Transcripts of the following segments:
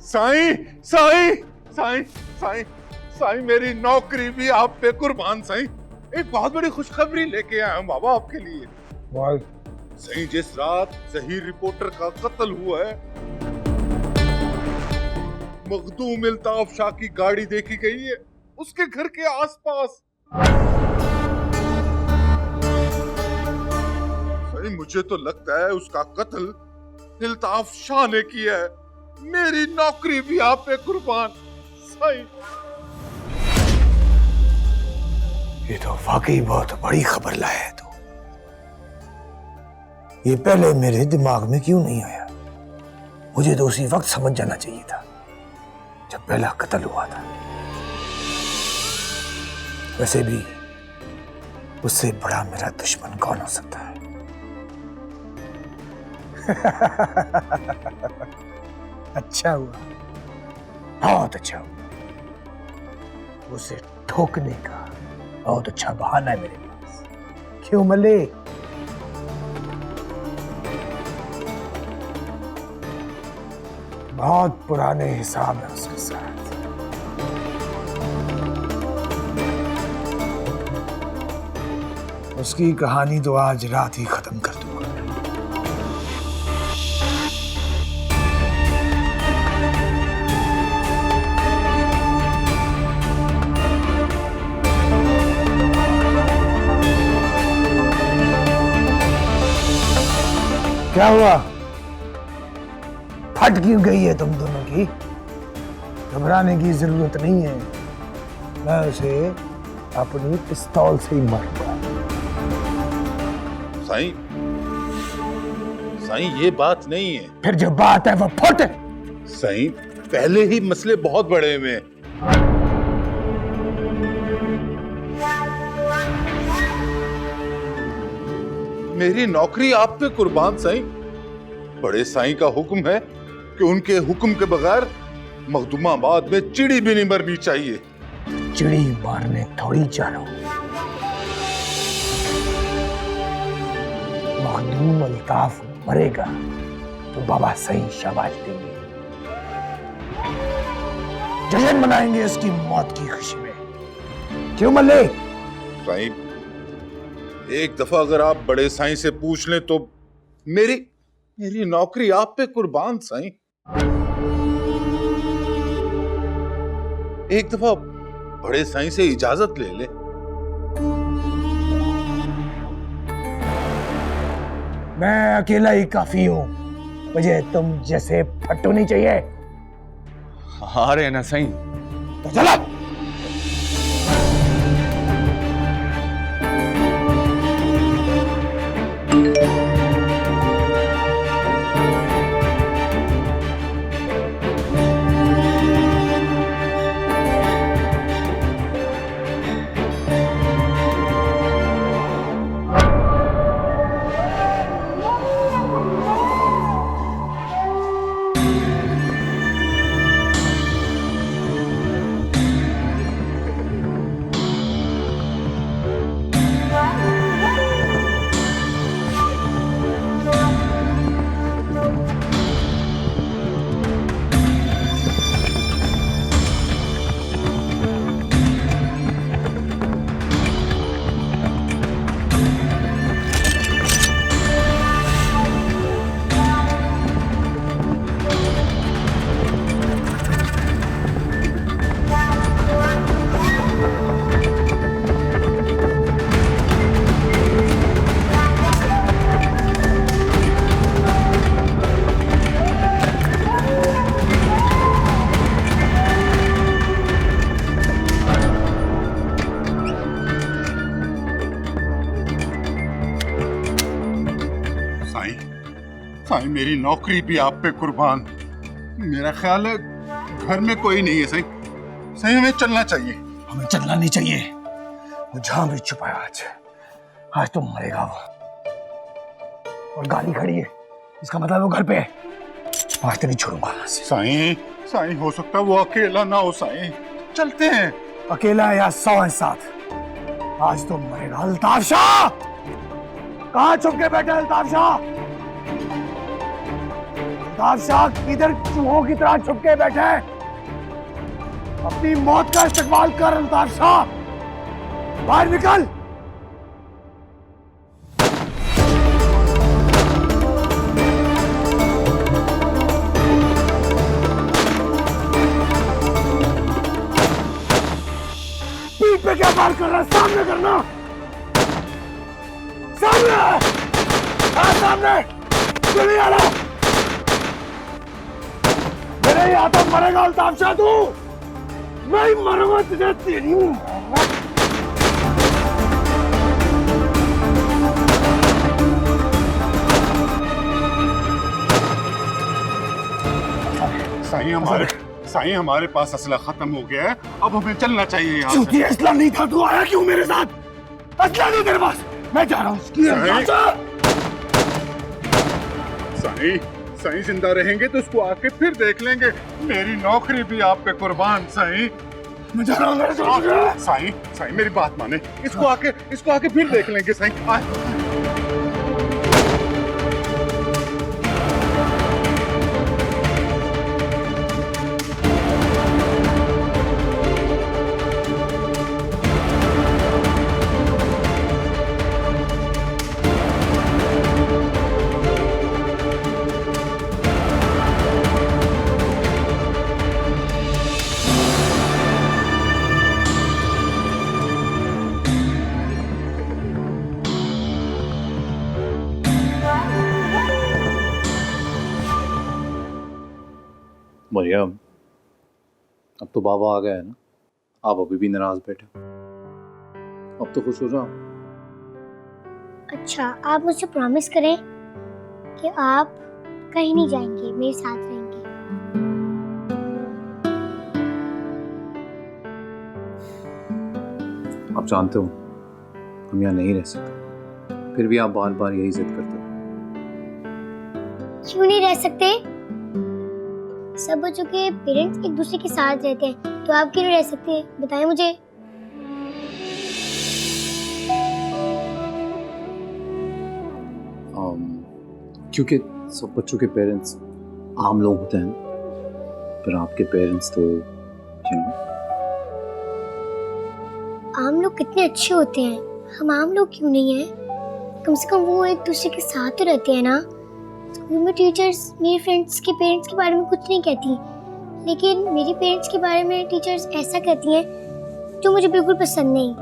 साईं साईं साईं साईं साईं मेरी नौकरी भी आप पे कुर्बान साईं। एक बहुत बड़ी खुशखबरी लेके आया हूं बाबा आपके लिए। बोल। साईं जिस रात ज़हीर रिपोर्टर का कत्ल हुआ है, मखदूम इल्ताफ शाह की गाड़ी देखी गई है उसके घर के आसपास। साईं मुझे तो लगता है उसका कत्ल इल्ताफ शाह ने किया है। मेरी नौकरी भी आप पे कुर्बान साईं। ये तो वाकई बहुत बड़ी खबर लाया है तू। ये पहले मेरे दिमाग में क्यों नहीं आया? मुझे तो उसी वक्त समझ जाना चाहिए था जब पहला कत्ल हुआ था। वैसे भी उससे बड़ा मेरा दुश्मन कौन हो सकता है? अच्छा हुआ, बहुत अच्छा हुआ। उसे ठोकने का बहुत अच्छा बहाना है मेरे पास। क्यों मलिक? बहुत पुराने हिसाब है उसके साथ। उसकी कहानी तो आज रात ही खत्म कर दूंगा। क्या हुआ? फट क्यों गई है तुम दोनों की? घबराने की जरूरत नहीं है। मैं उसे अपनी पिस्तौल से ही मारूंगा। साईं साईं ये बात नहीं है। फिर जो बात है वो फुट। साईं पहले ही मसले बहुत बड़े हुए हैं। मेरी नौकरी आप पे कुर्बान साईं। बड़े साईं का हुक्म है कि उनके हुक्म के बगैर मखदूमाबाद में चिड़ी भी नहीं मरनी चाहिए। चिड़ी मारने थोड़ी जानो। मखदूम अल्ताफ मरेगा तो बाबा सही शाबाश देंगे। जश्न मनाएंगे उसकी मौत की खुशी में। क्यों मल्ले? साईं एक दफा अगर आप बड़े साईं से पूछ लें तो मेरी नौकरी आप पे कुर्बान साईं। एक दफा बड़े साईं से इजाजत ले ले। मैं अकेला ही काफी हूं। मुझे तुम जैसे फट्टू नहीं चाहिए। आ रहे हैं ना साईं। तो चला। साईं मेरी नौकरी भी आप पे कुर्बान। मेरा ख्याल है घर में कोई नहीं है साईं। साईं हमें चलना चाहिए। हमें चलना नहीं चाहिए। वो जहां भी छुपा है आज तो मरेगा वो। और गाड़ी खड़ी है, इसका मतलब वो घर पे है। आज तो नहीं छोड़ूंगा। साईं हो सकता है वो अकेला ना हो साईं। चलते हैं। अकेला या 100 है साथ। आज तो मरेगा। अल्ताफ शाह कहाँ छुप के बैठे? अल्ताफ शाह बादशाह इधर चूहों की तरह छुप के बैठे हैं। अपनी मौत का इस्तेमाल कर अल्ताफ शाह, बाहर निकल। पीठ पे क्या मार कर रहा है? सामने करना, सामने, हाँ सामने, चली आ रहा। मेरे यहाँ तो मरेगा अल्ताफ शाह तू, मैं ही मरूंगा तुझे तेरी। साईं हमारे पास असला खत्म हो गया है, अब हमें चलना चाहिए यहाँ से। असला नहीं था, तू आया क्यों मेरे साथ? असला नहीं तेरे पास, मैं जा रहा हूँ। साईं जिंदा रहेंगे तो उसको आके फिर देख लेंगे। मेरी नौकरी भी आप पे कुर्बान साईं। मैं जा रहा हूँ। साईं मेरी बात माने, इसको आके फिर देख लेंगे साईं। मरियम, अब तो बाबा आ गया है ना, आप अभी भी नाराज बैठे। अब तो खुश हो जाओ। अच्छा, आप मुझे प्रॉमिस करें कि आप कहीं नहीं जाएंगे, मेरे साथ रहेंगे। आप जानते हो हम यहाँ नहीं रह सकते, फिर भी आप बार बार यही जिद करते हो। क्यों नहीं रह सकते? सब बच्चों के पेरेंट्स एक दूसरे के साथ रहते हैं, तो आप क्यों नहीं रह सकते? बताएं मुझे। क्योंकि सब बच्चों के पेरेंट्स आम लोग होते हैं, पर आपके पेरेंट्स तो आम लोग कितने अच्छे होते हैं, हम आम लोग क्यों नहीं हैं? कम से कम वो एक दूसरे के साथ तो रहते हैं ना। स्कूल में टीचर्स मेरे फ्रेंड्स के पेरेंट्स के बारे में कुछ नहीं कहती, लेकिन मेरे पेरेंट्स के बारे में टीचर्स ऐसा कहती हैं जो मुझे बिल्कुल पसंद नहीं,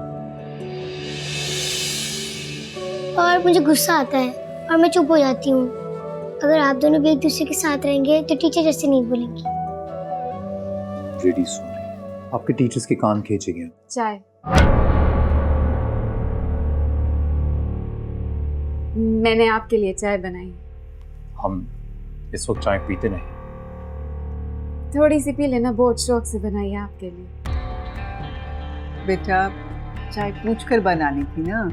और मुझे गुस्सा आता है और मैं चुप हो जाती हूँ। अगर आप दोनों भी एक दूसरे के साथ रहेंगे तो टीचर जैसे नहीं बोलेंगी। रियली सॉरी, आपके टीचर्स के कान खींचे गए। चाय। मैंने आपके लिए चाय बनाई। हम इस वक्त चाय पीते नहीं। थोड़ी सी पी लेना, बहुत शौक से बनाई है आपके लिए। बेटा, चाय पूछ कर बनानी थी ना।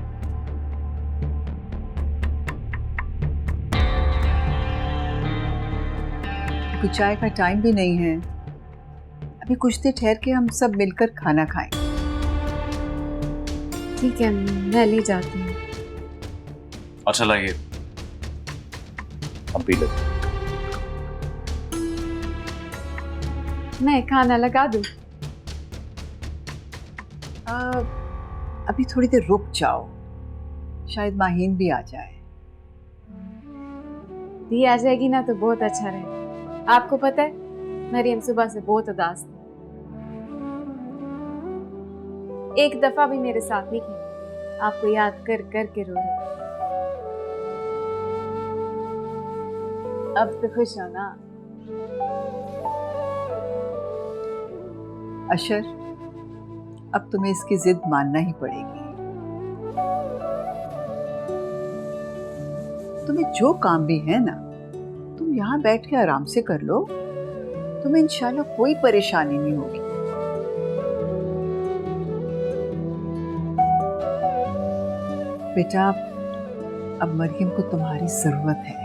कुछ चाय का टाइम भी नहीं है, अभी कुछ देर ठहर के हम सब मिलकर खाना खाएं। ठीक है, मैं ले जाती हूँ। अच्छा लाइए, हम पी लेते। मैं खाना लगा दूँ? अभी थोड़ी देर रुक जाओ, शायद माहीन भी आ जाए। दी आ जाएगी ना तो बहुत अच्छा रहेगा। आपको पता है मरियम सुबह से बहुत उदास थी, एक दफा भी मेरे साथ नहीं की, आपको याद कर कर के रो रही। अब तो खुश हो ना? अशर, अब तुम्हें इसकी जिद मानना ही पड़ेगी। तुम्हें जो काम भी है ना, तुम यहाँ बैठ के आराम से कर लो, तुम्हें इंशाल्लाह कोई परेशानी नहीं होगी। बेटा, अब मरियम को तुम्हारी जरूरत है।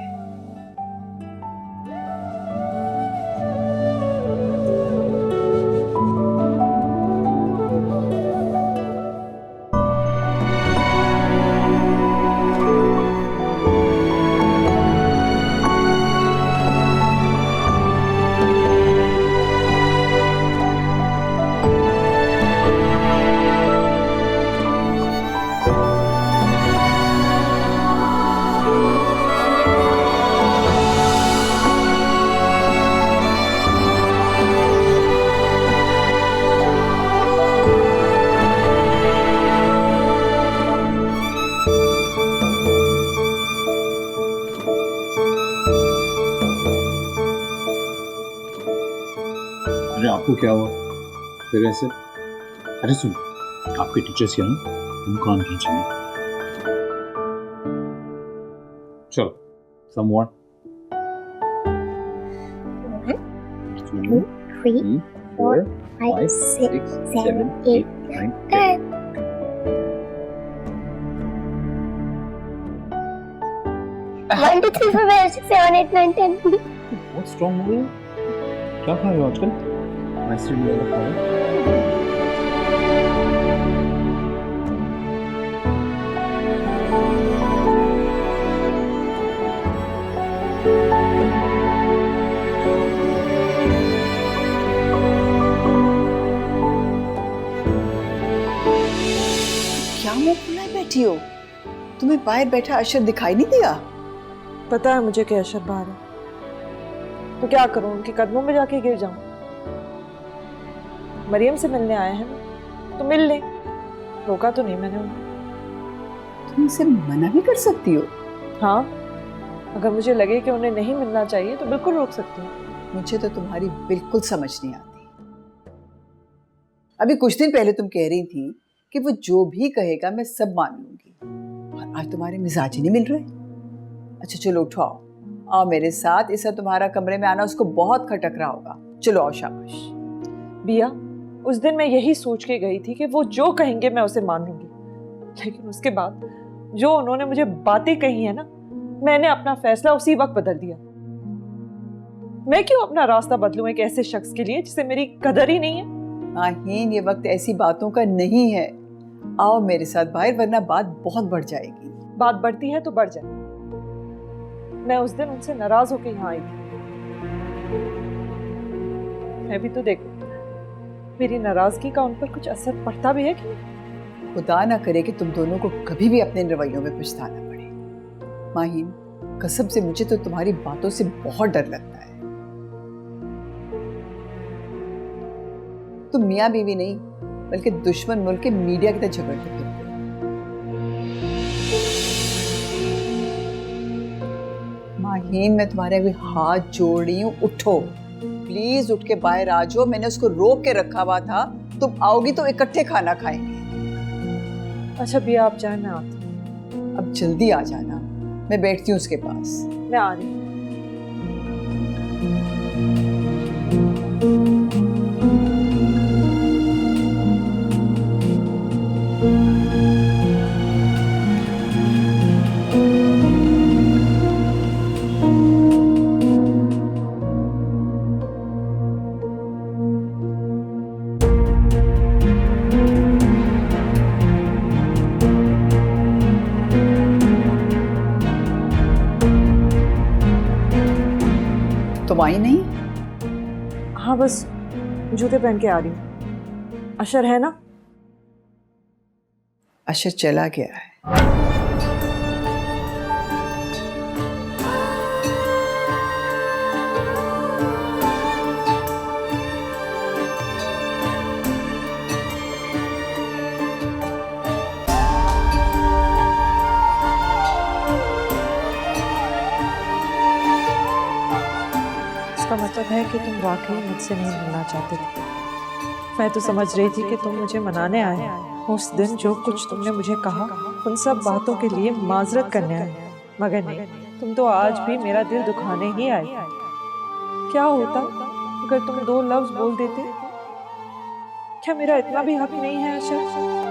अरे आपको क्या हुआ फिर ऐसे? अरे सुन, आपके टीचर्स क्या ना हम कान खींचेंगे। चलो someone 2, 3, 4, 5, 6, 7, 8, 9, 10. One, two, three, four, five, six, seven, eight, nine, 10. बहुत स्ट्रॉन्ग हो गए। क्या खा रहे हो आजकल? आइसक्रीम वगैरह खा रहे हो? क्या मुंह फुलाए बैठी हो? तुम्हें बाहर बैठा अशर दिखाई नहीं दिया? पता है मुझे कि अशर बाहर है, तो क्या करूं, उनके कदमों में जाके गिर जाऊं? मरियम से मिलने आए हैं ना, तो मिल ले। रोका तो नहीं मैंने उन्हें। तुम इसे मना भी कर सकती हो। हाँ, अगर मुझे लगे कि उन्हें नहीं मिलना चाहिए तो बिल्कुल रोक सकती हूँ। मुझे तो तुम्हारी बिल्कुल समझ नहीं आती। अभी कुछ दिन पहले तुम कह रही थी कि वो जो भी कहेगा मैं सब मान लूंगी, और आज तुम्हारे मिजाज ही नहीं मिल रहे। अच्छा चलो उठो, आओ मेरे साथ। इस तुम्हारा कमरे में आना उसको बहुत खटक रहा होगा। चलो आओ, शाबाश। बिया, उस दिन मैं यही सोच के गई थी कि वो जो कहेंगे मैं उसे मान लूंगी, लेकिन उसके बाद जो उन्होंने मुझे बातें कही है ना, मैंने अपना फैसला उसी वक्त बदल दिया। मैं क्यों अपना रास्ता बदलूं एक ऐसे शख्स के लिए जिसे मेरी कदर ही नहीं है? आहीन, ये वक्त ऐसी बातों का नहीं है। आओ मेरे साथ बाहर, वरना बात बहुत बढ़ जाएगी। बात बढ़ती है तो बढ़ जाए। मैं उस दिन उनसे नाराज होकर यहाँ आई थी। मैं भी तो देखो, मेरी नाराजगी का उन पर कुछ असर पड़ता भी है कि नहीं? खुदा ना करे कि तुम दोनों को कभी भी अपने रवैयों में पछताना पड़े। माहीन, कसम से मुझे तो तुम्हारी बातों से बहुत डर लगता है। तुम मियाँ बीवी नहीं, बल्कि दुश्मन मुल्क के मीडिया की तरह झगड़ते फिरते हो। माहीन, मैं तुम्हारे अभी हाथ जोड़ रही हूँ, उठो प्लीज, उठ के बाहर आ जाओ। मैंने उसको रोक के रखा हुआ था, तुम आओगी तो इकट्ठे खाना खाएंगे। अच्छा बिया, आप जाए, मैं आती हूँ। अब जल्दी आ जाना, मैं बैठती हूँ उसके पास। मैं आ रही हूँ। तुम आई नहीं? हाँ, बस जूते पहन के आ रही हूँ। अशर है ना? अशर चला गया है। इसका मतलब है कि तुम वाकई मुझसे नहीं मिलना चाहते थे। मैं तो समझ रही थी कि तुम मुझे मनाने आए। उस दिन जो कुछ तुमने मुझे कहा, उन सब बातों के लिए माजरत करने आए, मगर नहीं, तुम तो आज भी मेरा दिल दुखाने ही आए। क्या होता अगर तुम 2 लफ्ज बोल देते? क्या मेरा इतना भी हक नहीं है अशर?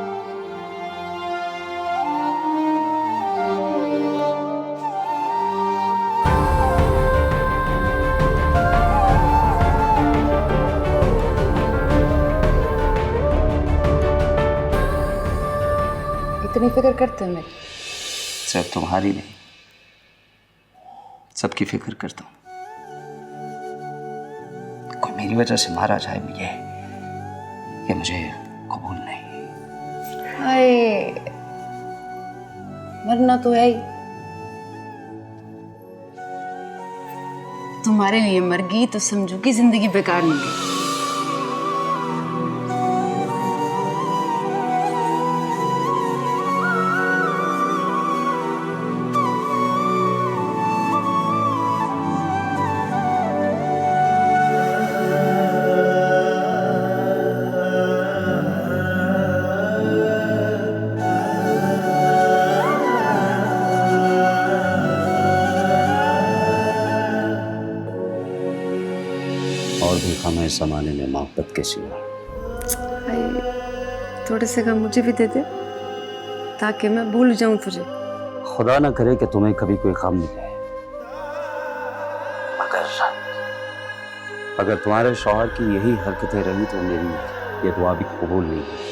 इतनी फिक्र करते हो मेरी? सिर्फ तुम्हारी नहीं, सबकी फिक्र करता हूँ। कोई मेरी वजह से मारा जाए, ये मुझे कबूल नहीं। हाय, मरना तो है ही। तुम्हारे लिए मर गई तो समझो कि जिंदगी बेकार नहीं गई। और भी कम है ज़माने में मोहब्बत के सिवा। भाई थोड़े से गम मुझे भी दे दे ताकि मैं भूल जाऊं तुझे। खुदा ना करे कि तुम्हें कभी कोई गम मिले, अगर तुम्हारे शौहर की यही हरकतें रही तो मेरी ये दुआ भी कबूल नहीं होगी।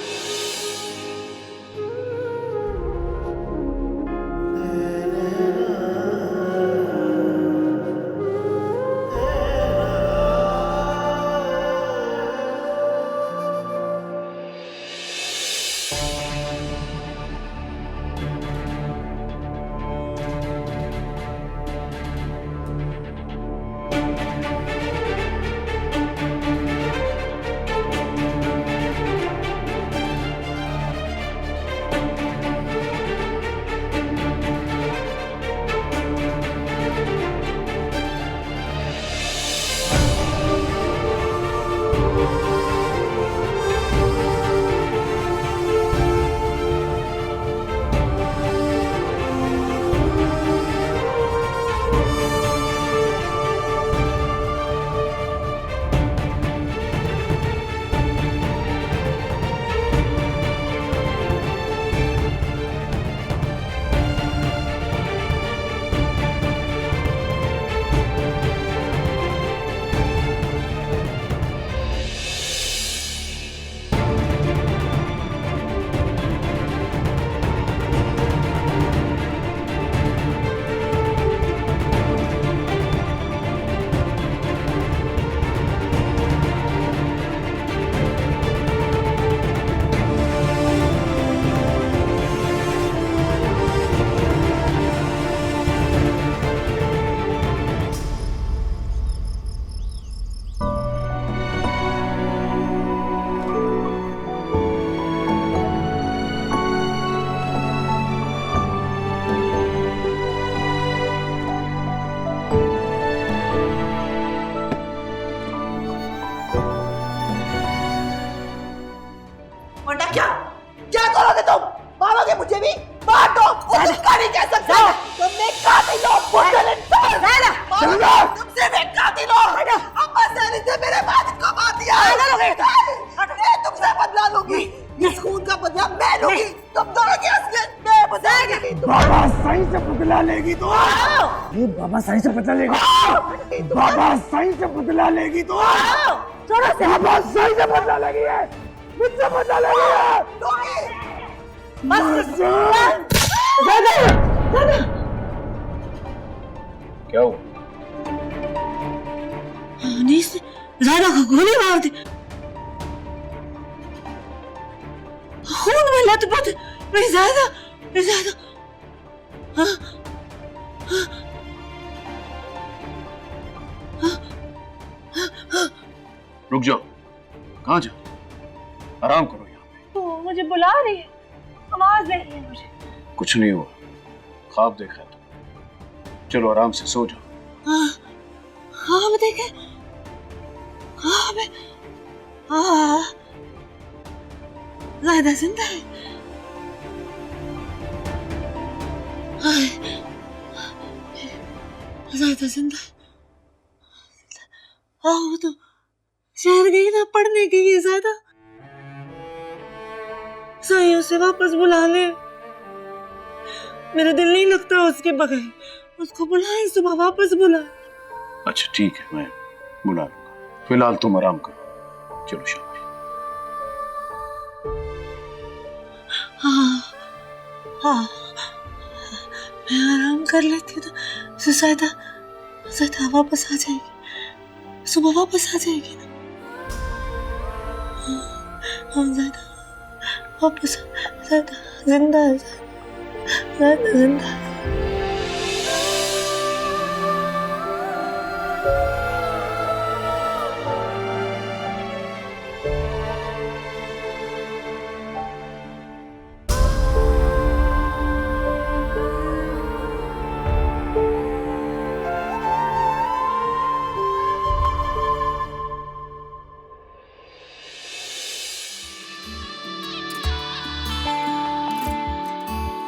वरना क्या क्या करोगे तुम? मारोगे मुझे भी? मार दो, उसका नहीं कह सकता। तुम एक कातिल हो, बुज़दिल इंसान। तुम सिर्फ एक कातिल हो। अम्मा सैनी से मेरे वालिद को मार दिया। मैं तुमसे बदला लूंगी। इस खून का बदला मैं लूंगी। तुम दोनों की असलियत मैं बताऊंगी। बाबा सही से बदला लेगी तो ये बाबा सही से बदला लेगी। बाबा सही से बदला लेगी तो बाबा सही से बदला लेगी है। मुझसे बदला लेगी है। क्या हुआ? ज़ायदा को गोली मार दी। खून में लथपथ मेरी ज़ायदा। रुक जाओ, कहाँ जा? आराम करो यहाँ पे। वो मुझे बुला रही है, आवाज दे रही है मुझे। कुछ नहीं हुआ, ख्वाब देखा है तो। चलो आराम से सो जाओ। ख्वाब देखे? ख्वाब है? ज़ायदा जिंदा है। ज़ायदा जिंदा है। वो तो शहर गई ना पढ़ने के लिए। ज़ायदा साइयों से वापस बुला ले। मेरा दिल नहीं लगता उसके बगैर। उसको बुलाए, सुबह वापस बुला। अच्छा ठीक है, मैं बुला लूंगा। फिलहाल तुम आराम करो। चलो शाबाश। हाँ, मैं आराम कर लेती हूँ तो ज़ायदा वापस आ जाएगी। सुबह वापस आ जाएगी ना। हाँ ज़ायदा वापस। ज़ायदा जिंदा है। ज़ायदा जिंदा है।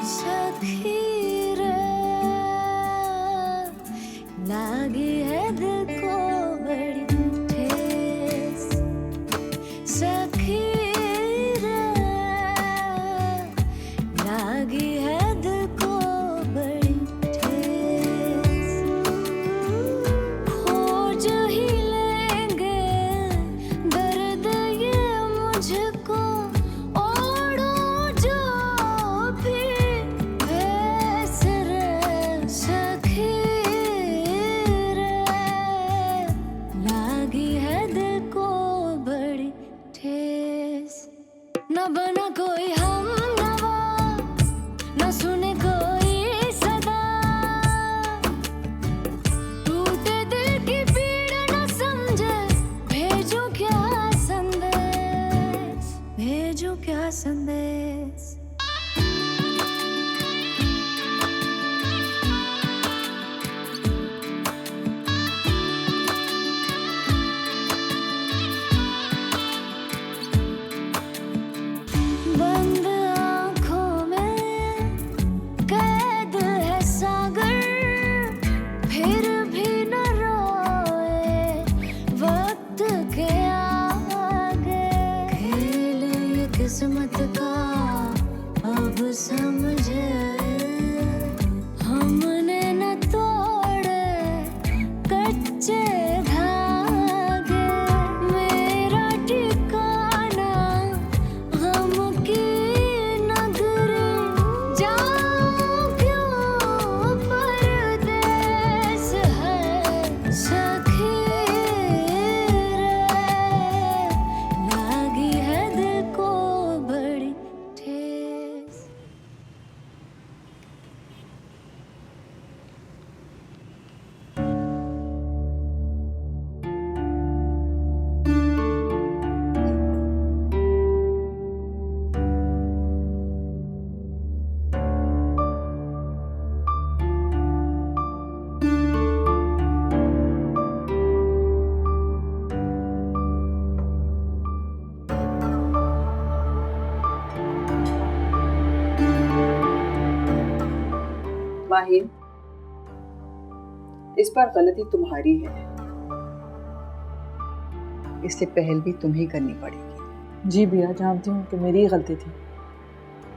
सभी बना कोई हमनवा, न सुने कोई सदा, टूटे दिल की पीड़ न समझे, भेजूं क्या संदेश, भेजूं क्या संदेश। बंद आँखों में कैद है सागर, फिर भी न रोए वक्त के आगे, खेल ये किस्मत का अब समझे, हमने न तोड़े कच्चे धागे, मेरा ठिकाना हम की नगरी, जाऊं क्यों परदेस है सखी रे, लागी है दिल को बड़ी ठेस। माहिन, इस बार गलती तुम्हारी है, इसलिए पहल भी तुम्हें करनी पड़ेगी। जी भैया, जानती हूँ कि मेरी ही गलती थी।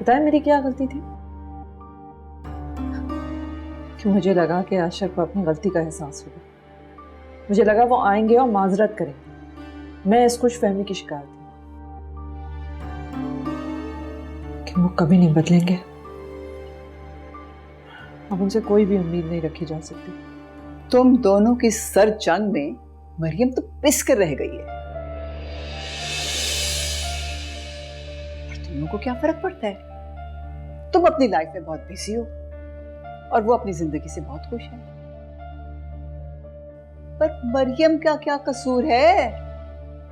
बताएं मेरी क्या गलती थी? कि मुझे लगा कि आशिक को अपनी गलती का एहसास होगा। मुझे लगा वो आएंगे और माजरत करेंगे। मैं इस खुशफहमी की शिकार थी कि वो कभी नहीं बदलेंगे। अब उनसे कोई भी उम्मीद नहीं रखी जा सकती। तुम दोनों की सर जंग में मरियम तो पिस कर रह गई है, और तुम लोगों को क्या फर्क पड़ता है? तुम अपनी लाइफ में बहुत बिजी हो और वो अपनी जिंदगी से बहुत खुश है। पर मरियम का क्या कसूर है?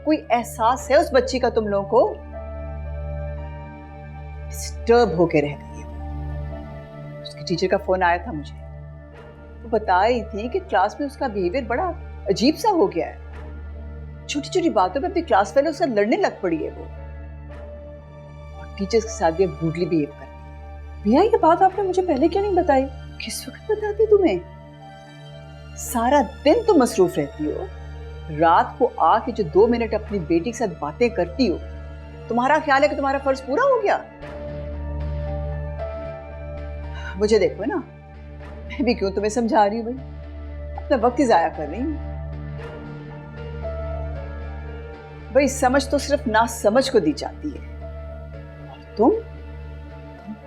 कोई एहसास है उस बच्ची का तुम लोगों को? डिस्टर्ब होके रह गई है। उसके टीचर का फोन आया था मुझे, वो बता रही थी कि क्लास में उसका बिहेवियर बड़ा अजीब सा हो गया है। छोटी छोटी बातों पे अपनी क्लास फेलो से लड़ने लग पड़ी है वो, और टीचर्स के साथ भी ब्रूटली बिहेव करती है। भैया, ये बात आपने मुझे पहले क्यों नहीं बताई? किस वक्त बताती तुम्हें? सारा दिन तुम मसरूफ रहती हो, रात को आके जो 2 मिनट अपनी बेटी के साथ बातें करती हो, तुम्हारा ख्याल है कि तुम्हारा फर्ज पूरा हो गया? मुझे देखो ना, मैं भी क्यों तुम्हें समझा रही हूँ भाई, अपना वक्त ही जाया कर रही हूँ। भाई समझ तो सिर्फ ना समझ को दी जाती है, और तुम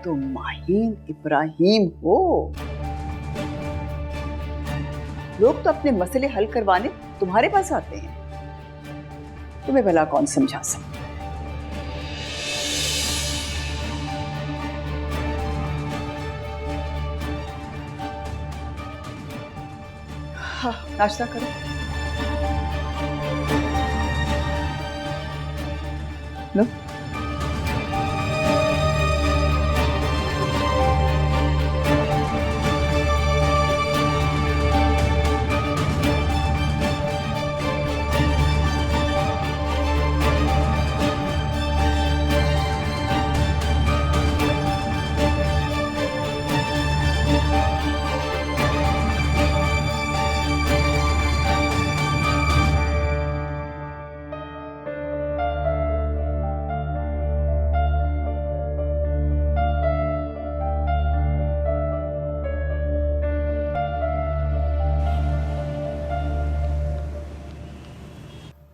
तो माहीन इब्राहिम हो। लोग तो अपने मसले हल करवाने तुम्हारे पास आते हैं, तुम्हें भला कौन समझा सकता? हाँ, नाश्ता करो। लो।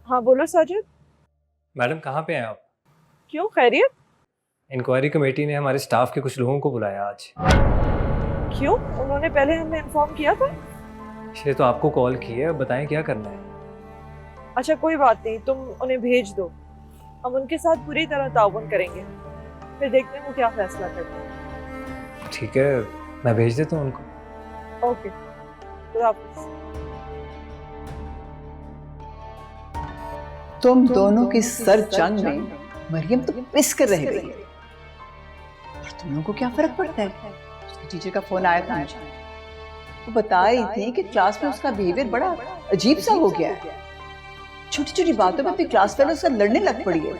हाँ बोलो साजिद। मैडम कहाँ पे हैं आप? क्यों, खैरियत? इंक्वायरी कमेटी ने हमारे स्टाफ के कुछ लोगों को बुलाया आज। क्यों, उन्होंने पहले हमें इन्फॉर्म किया था? इसलिए तो आपको कॉल की है, बताएं क्या करना है। अच्छा कोई बात नहीं, तुम उन्हें भेज दो, हम उनके साथ पूरी तरह ताउन करेंगे, फिर देखते हैं वो क्या फैसला करते हैं। ठीक है, मैं भेज देता हूँ उनको। ओके, खुदा हाफिज। तुम दोनों की सर जंग में मरियम तो पिस कर रह गई, और तुम लोगों को क्या फर्क पड़ता है? उसकी टीचर का फोन आया था मुझे, वो बता रही थी कि क्लास में उसका बिहेवियर बड़ा अजीब सा हो गया है। छोटी छोटी बातों पे अपनी क्लास फेलो से लड़ने लग पड़ी है।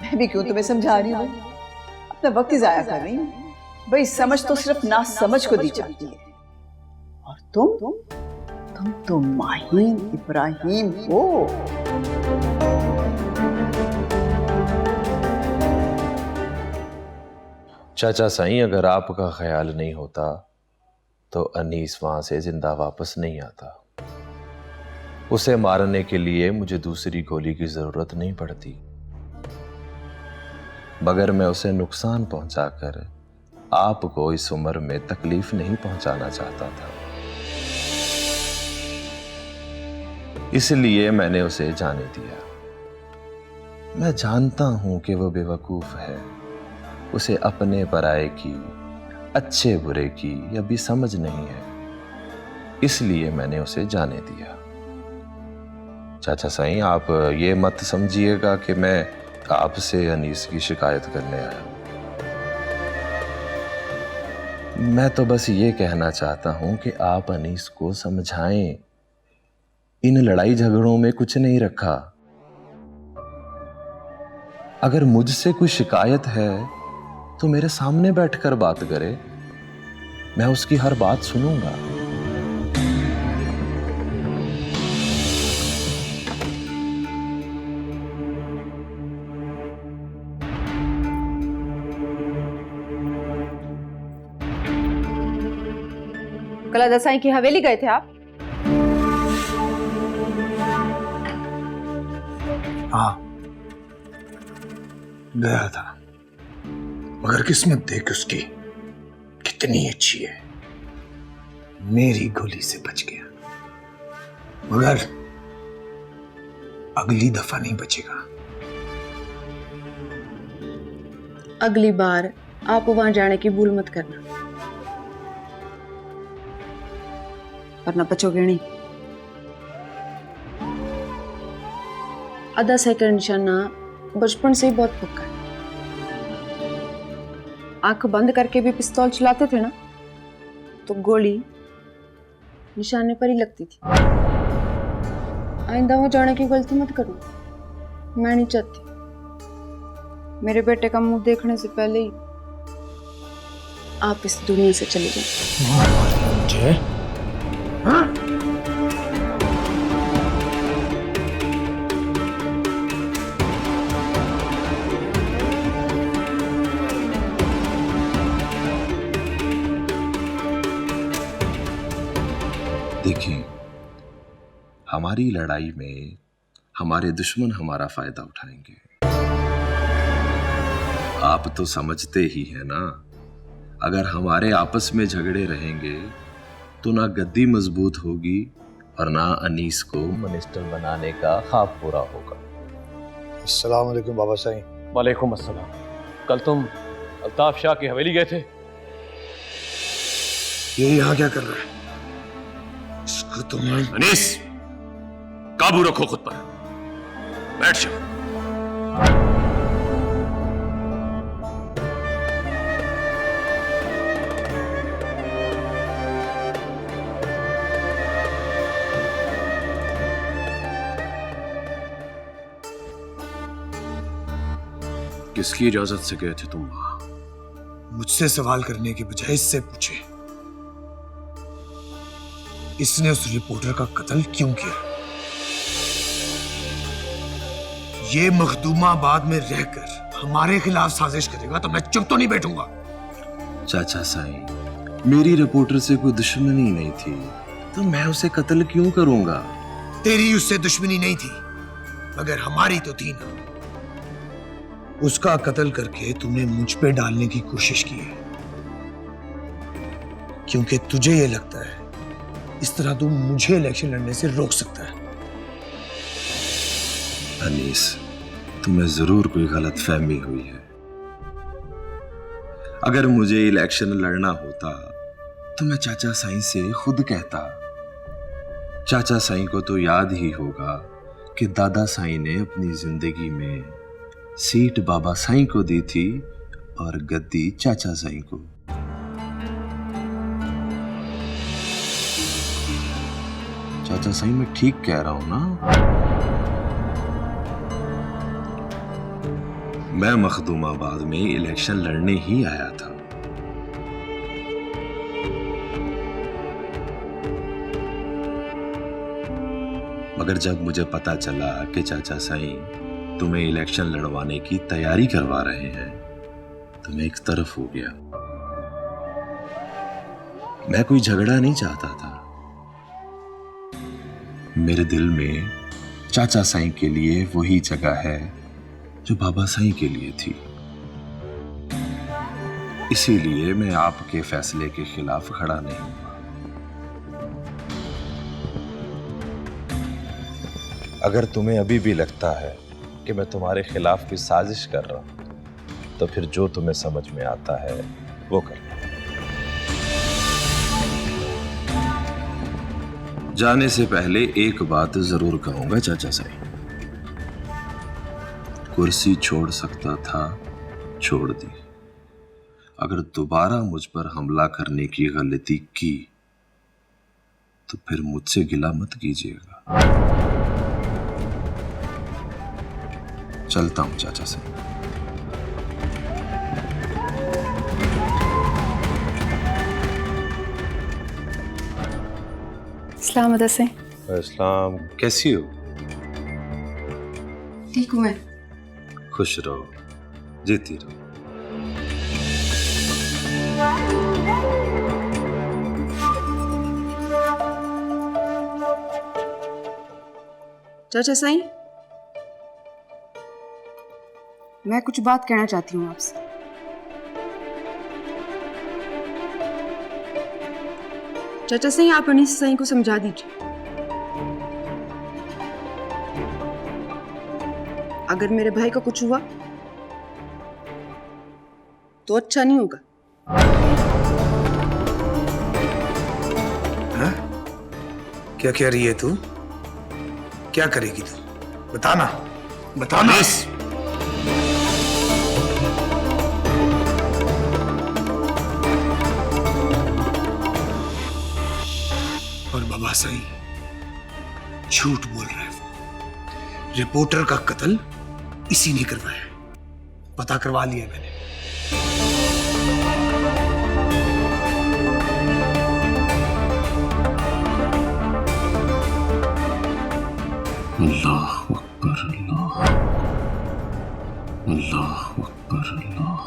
मैं भी क्यों तुम्हें समझा रही हूँ, अपना वक्त ही जाया कर रही हूँ। भाई समझ तो सिर्फ ना समझ को दी जाती है, और तुम तो माहीन इब्राहिम हो। चाचा साईं, अगर आपका ख्याल नहीं होता तो अनीस वहां से जिंदा वापस नहीं आता। उसे मारने के लिए मुझे दूसरी गोली की जरूरत नहीं पड़ती, मगर मैं उसे नुकसान पहुंचाकर आपको इस उम्र में तकलीफ नहीं पहुंचाना चाहता था। इसलिए मैंने उसे जाने दिया। मैं जानता हूं कि वह बेवकूफ है, उसे अपने पराये की, अच्छे बुरे की अभी समझ नहीं है, इसलिए मैंने उसे जाने दिया। चाचा साईं, आप ये मत समझिएगा कि मैं आपसे अनीस की शिकायत करने आया हूं। मैं तो बस ये कहना चाहता हूं कि आप अनीस को समझाएं, इन लड़ाई झगड़ों में कुछ नहीं रखा। अगर मुझसे कोई शिकायत है तो मेरे सामने बैठकर बात करे, मैं उसकी हर बात सुनूंगा। कल दसाई की हवेली गए थे आप? हाँ, गया था, मगर किस्मत देख उसकी कितनी अच्छी है, मेरी गोली से बच गया। मगर अगली दफा नहीं बचेगा। अगली बार आप वहां जाने की भूल मत करना, वरना बचोगे नहीं। आधा सेकंड निशाना बचपन से ही बहुत पक्का है। आंख बंद करके भी पिस्तौल चलाते थे ना, तो गोली निशाने पर ही लगती थी। आइंदा वो जाने की गलती मत करो, मैं नहीं चाहती। मेरे बेटे का मुंह देखने से पहले ही आप इस दुनिया से चले जाए। देखिए, हमारी लड़ाई में हमारे दुश्मन हमारा फायदा उठाएंगे। आप तो समझते ही हैं ना, अगर हमारे आपस में झगड़े रहेंगे तो ना गद्दी मजबूत होगी और ना अनीस को मिनिस्टर बनाने का ख्वाब पूरा होगा। अस्सलाम वालेकुम बाबा साईं। वालेकुम अस्सलाम। कल तुम अल्ताफ शाह की हवेली गए थे? ये यहाँ क्या कर रहा है? इसको तुम अनीस, काबू रखो खुद पर, बैठ जाओ। किसकी इजाजत से गए थे तुम वहां? मुझसे सवाल करने के बजाय इससे पूछे, इसने उस रिपोर्टर का कत्ल क्यों किया? ये मखदूमाबाद में रहकर हमारे खिलाफ साजिश करेगा तो मैं चुप तो नहीं बैठूंगा। चाचा साईं, मेरी रिपोर्टर से कोई दुश्मनी नहीं थी, तो मैं उसे कत्ल क्यों करूंगा? तेरी उससे दुश्मनी नहीं थी, मगर हमारी तो थी ना। उसका कत्ल करके तूने मुझ पे डालने की कोशिश की है, क्योंकि तुझे ये लगता है इस तरह तू मुझे इलेक्शन लड़ने से रोक सकता है। अनीस, तुम्हें जरूर कोई गलत फहमी हुई है। अगर मुझे इलेक्शन लड़ना होता तो मैं चाचा साईं से खुद कहता। चाचा साईं को तो याद ही होगा कि दादा साईं ने अपनी जिंदगी में सीट बाबा साईं को दी थी और गद्दी चाचा साईं को। चाचा साईं मैं ठीक कह रहा हूं ना? मैं मखदूमाबाद में इलेक्शन लड़ने ही आया था। मगर जब मुझे पता चला कि चाचा साईं तुम्हें इलेक्शन लड़वाने की तैयारी करवा रहे हैं तो मैं एक तरफ हो गया। मैं कोई झगड़ा नहीं चाहता था। मेरे दिल में चाचा साईं के लिए वही जगह है जो बाबा साईं के लिए थी। इसीलिए मैं आपके फैसले के खिलाफ खड़ा नहीं हुआ। अगर तुम्हें अभी भी लगता है कि मैं तुम्हारे खिलाफ भी साजिश कर रहा हूं तो फिर जो तुम्हें समझ में आता है वो कर लो। जाने से पहले एक बात जरूर कहूंगा चाचा साईं। कुर्सी छोड़ सकता था, छोड़ दी। अगर दोबारा मुझ पर हमला करने की गलती की तो फिर मुझसे गिला मत कीजिएगा। चलता हूं चाचा साईं। सलाम अदा से। इस्लाम, कैसी हो? ठीक हूँ मैं। खुश रहो, जीती रहो। चाचा साईं, मैं कुछ बात कहना चाहती हूँ आपसे। चाचा साईं, आप अनीस साईं को समझा दीजिए। अगर मेरे भाई का कुछ हुआ तो अच्छा नहीं होगा। हाँ? क्या कह रही है तू? क्या करेगी तू? बताना, बताना। और बाबा साईं झूठ बोल रहे हैं। रिपोर्टर का कत्ल इसी ने करवाया। पता करवा लिया मैंने। अल्लाह अकबर, अल्लाह अकबर, अल्लाह।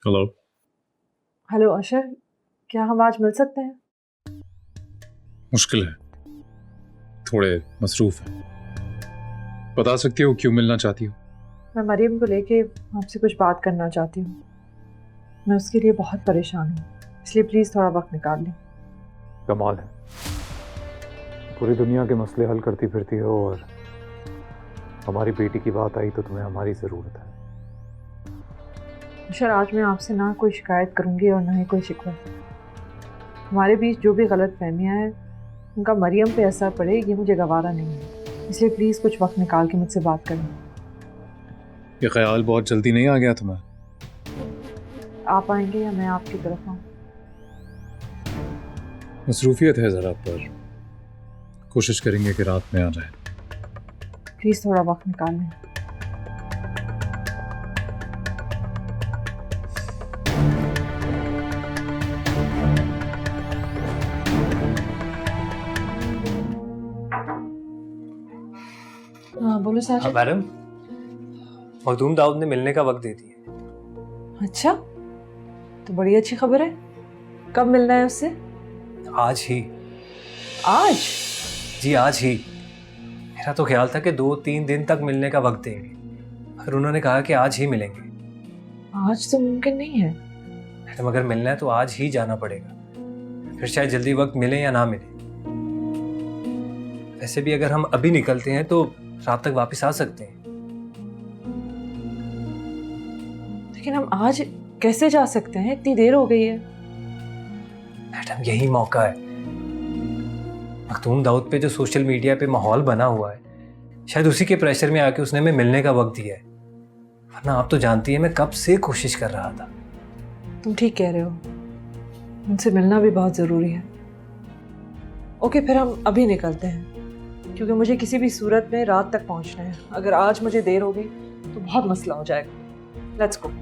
हेलो। हेलो अशर, क्या हम आज मिल सकते हैं? मुश्किल है, थोड़े मसरूफ है। बता सकती हो क्यों मिलना चाहती हो? मैं मरियम को लेके आपसे कुछ बात करना चाहती हूँ। मैं उसके लिए बहुत परेशान हूँ, इसलिए प्लीज़ थोड़ा वक्त निकाल लें। कमाल है, पूरी दुनिया के मसले हल करती फिरती हो और हमारी बेटी की बात आई तो तुम्हें हमारी ज़रूरत है। अशर, आज मैं आपसे ना कोई शिकायत करूँगी और ना ही कोई शिकवा। हमारे बीच जो भी गलत फहमियाँ हैं उनका मरियम पे असर पड़े, ये मुझे गवारा नहीं है। इसलिए प्लीज़ कुछ वक्त निकाल के मुझसे बात करें। ये ख्याल बहुत जल्दी नहीं आ गया तुम्हें? आप आएंगे या मैं आपकी तरफ आऊँ? मसरूफियत है ज़रा, पर कोशिश करेंगे कि रात में आ जाए। प्लीज़ थोड़ा वक्त निकाल लें। हाँ बोलो साजिद। मैडम, मखदूम दाऊद ने मिलने का वक्त दे दिया। अच्छा, तो बड़ी अच्छी खबर है। कब मिलना है उससे? आज ही। आज? जी आज ही। मेरा तो ख्याल था कि 2-3 दिन तक मिलने का वक्त देंगे, और उन्होंने कहा कि आज ही मिलेंगे। आज तो मुमकिन नहीं है। मैडम अगर मिलना है तो आज ही जाना पड़ेगा, फिर शायद जल्दी वक्त मिले या ना मिले। वैसे भी अगर हम अभी निकलते हैं तो रात तक वापस आ सकते हैं। लेकिन हम आज कैसे जा सकते हैं? इतनी देर हो गई है। मैडम यही मौका है। मखदूम दाऊद पे जो सोशल मीडिया पे माहौल बना हुआ है, शायद उसी के प्रेशर में आके उसने हमें मिलने का वक्त दिया है, वरना आप तो जानती है मैं कब से कोशिश कर रहा था। तुम ठीक कह रहे हो, उनसे मिलना भी बहुत ज़रूरी है। ओके, फिर हम अभी निकलते हैं, क्योंकि मुझे किसी भी सूरत में रात तक पहुंचना है। अगर आज मुझे देर हो गई तो बहुत मसला हो जाएगा। Let's go.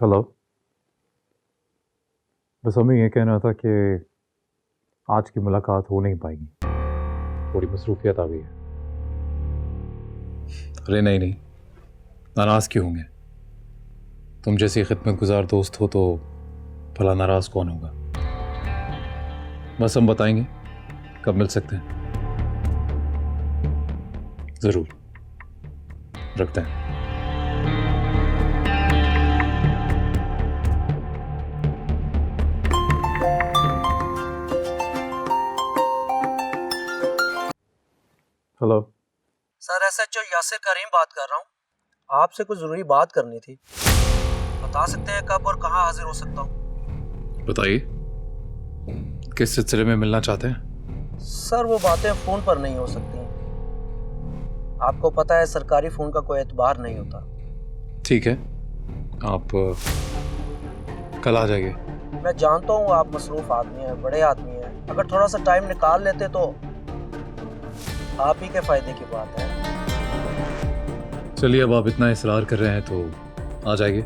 हेलो। बस हमें ये कहना था कि आज की मुलाकात हो नहीं पाएगी, थोड़ी मसरूफियत आ गई है। अरे नहीं नहीं, नाराज़ क्यों होंगे? तुम जैसी खिदमतगुजार दोस्त हो तो भला नाराज़ कौन होगा? बस हम बताएंगे कब मिल सकते हैं। ज़रूर, रखते हैं। हेलो सर, SHO यासिर करीम बात कर रहा हूँ। आपसे कुछ ज़रूरी बात करनी थी। बता सकते हैं कब और कहाँ हाजिर हो सकता हूँ? बताइए, किस सिलसिले में मिलना चाहते हैं? सर वो बातें फ़ोन पर नहीं हो सकती। आपको पता है सरकारी फ़ोन का कोई एतबार नहीं होता। ठीक है, आप कल आ जाइए। मैं जानता हूँ आप मसरूफ़ आदमी हैं, बड़े आदमी हैं। अगर थोड़ा सा टाइम निकाल लेते तो आप ही के फ़ायदे की बात है। चलिए, अब आप इतना इसरार कर रहे हैं तो आ जाइए।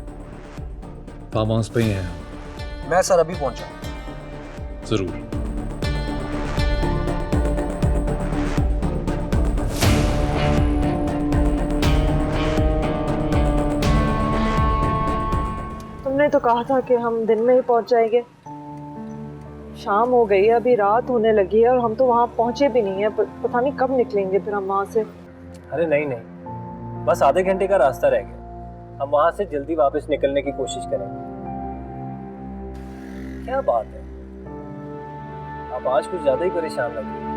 फार्म हाउस पे ही हैं। मैं सर अभी पहुँचा। ज़रूर। तुमने तो कहा था कि हम दिन में ही पहुंच जाएंगे। शाम हो गई है, अभी रात होने लगी है और हम तो वहाँ पहुँचे भी नहीं है। पता नहीं कब निकलेंगे फिर हम वहाँ से। अरे नहीं नहीं, बस आधे घंटे का रास्ता रह गया। हम वहाँ से जल्दी वापस निकलने की कोशिश करेंगे। क्या बात है, आप आज कुछ ज़्यादा ही परेशान लग रही हैं।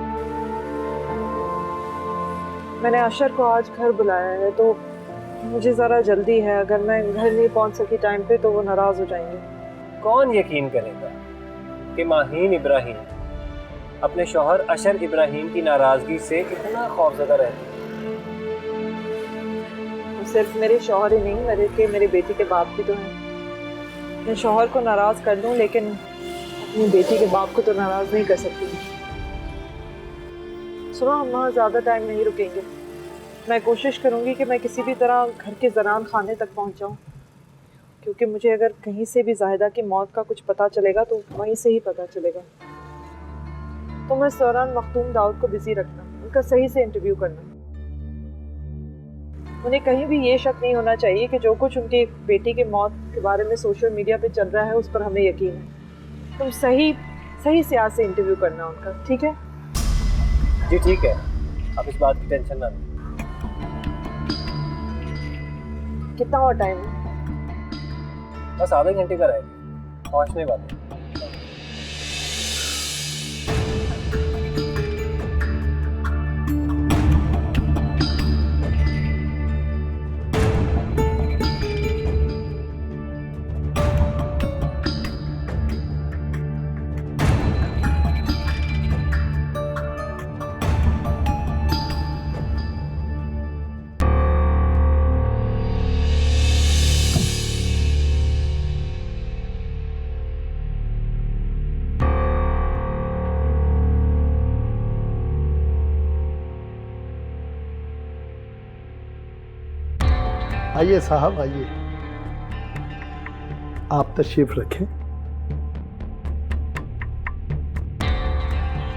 मैंने अशर को आज घर बुलाया है तो मुझे ज़रा जल्दी है। अगर मैं घर नहीं पहुँच सकी टाइम पे तो वो नाराज़ हो जाएंगे। कौन यकीन करेगा कि माहीन इब्राहिम अपने शौहर अशर इब्राहिम की नाराज़गी से इतना खौफज़दा रहती है। वो सिर्फ मेरे शौहर ही नहीं, मेरे बेटी के बाप भी तो हैं। मैं शौहर को नाराज़ कर दूं लेकिन अपनी बेटी के बाप को तो नाराज़ नहीं कर सकती। सुनो, हम वहाँ ज़्यादा टाइम नहीं रुकेंगे। मैं कोशिश करूँगी कि मैं किसी भी तरह घर के ज़रान खाने तक पहुँच जाऊँ, क्योंकि मुझे अगर कहीं से भी जाहिदा की मौत का कुछ पता चलेगा तो वहीं से ही पता चलेगा। तो मैं इस दौरान मखदूम दाऊद को बिजी रखना, उनका सही से इंटरव्यू करना। उन्हें कहीं भी ये शक नहीं होना चाहिए कि जो कुछ उनकी बेटी की मौत के बारे में सोशल मीडिया पे चल रहा है उस पर हमें यकीन है। तुम सही सियासत से इंटरव्यू करना उनका, ठीक है? जी ठीक है, आप इस बात की टेंशन ना लें। कितना और टाइम है? बस आधे घंटे का रहेगा, पहुंचने वाले हैं। आइए साहब, आइए। आप तशरीफ रखें।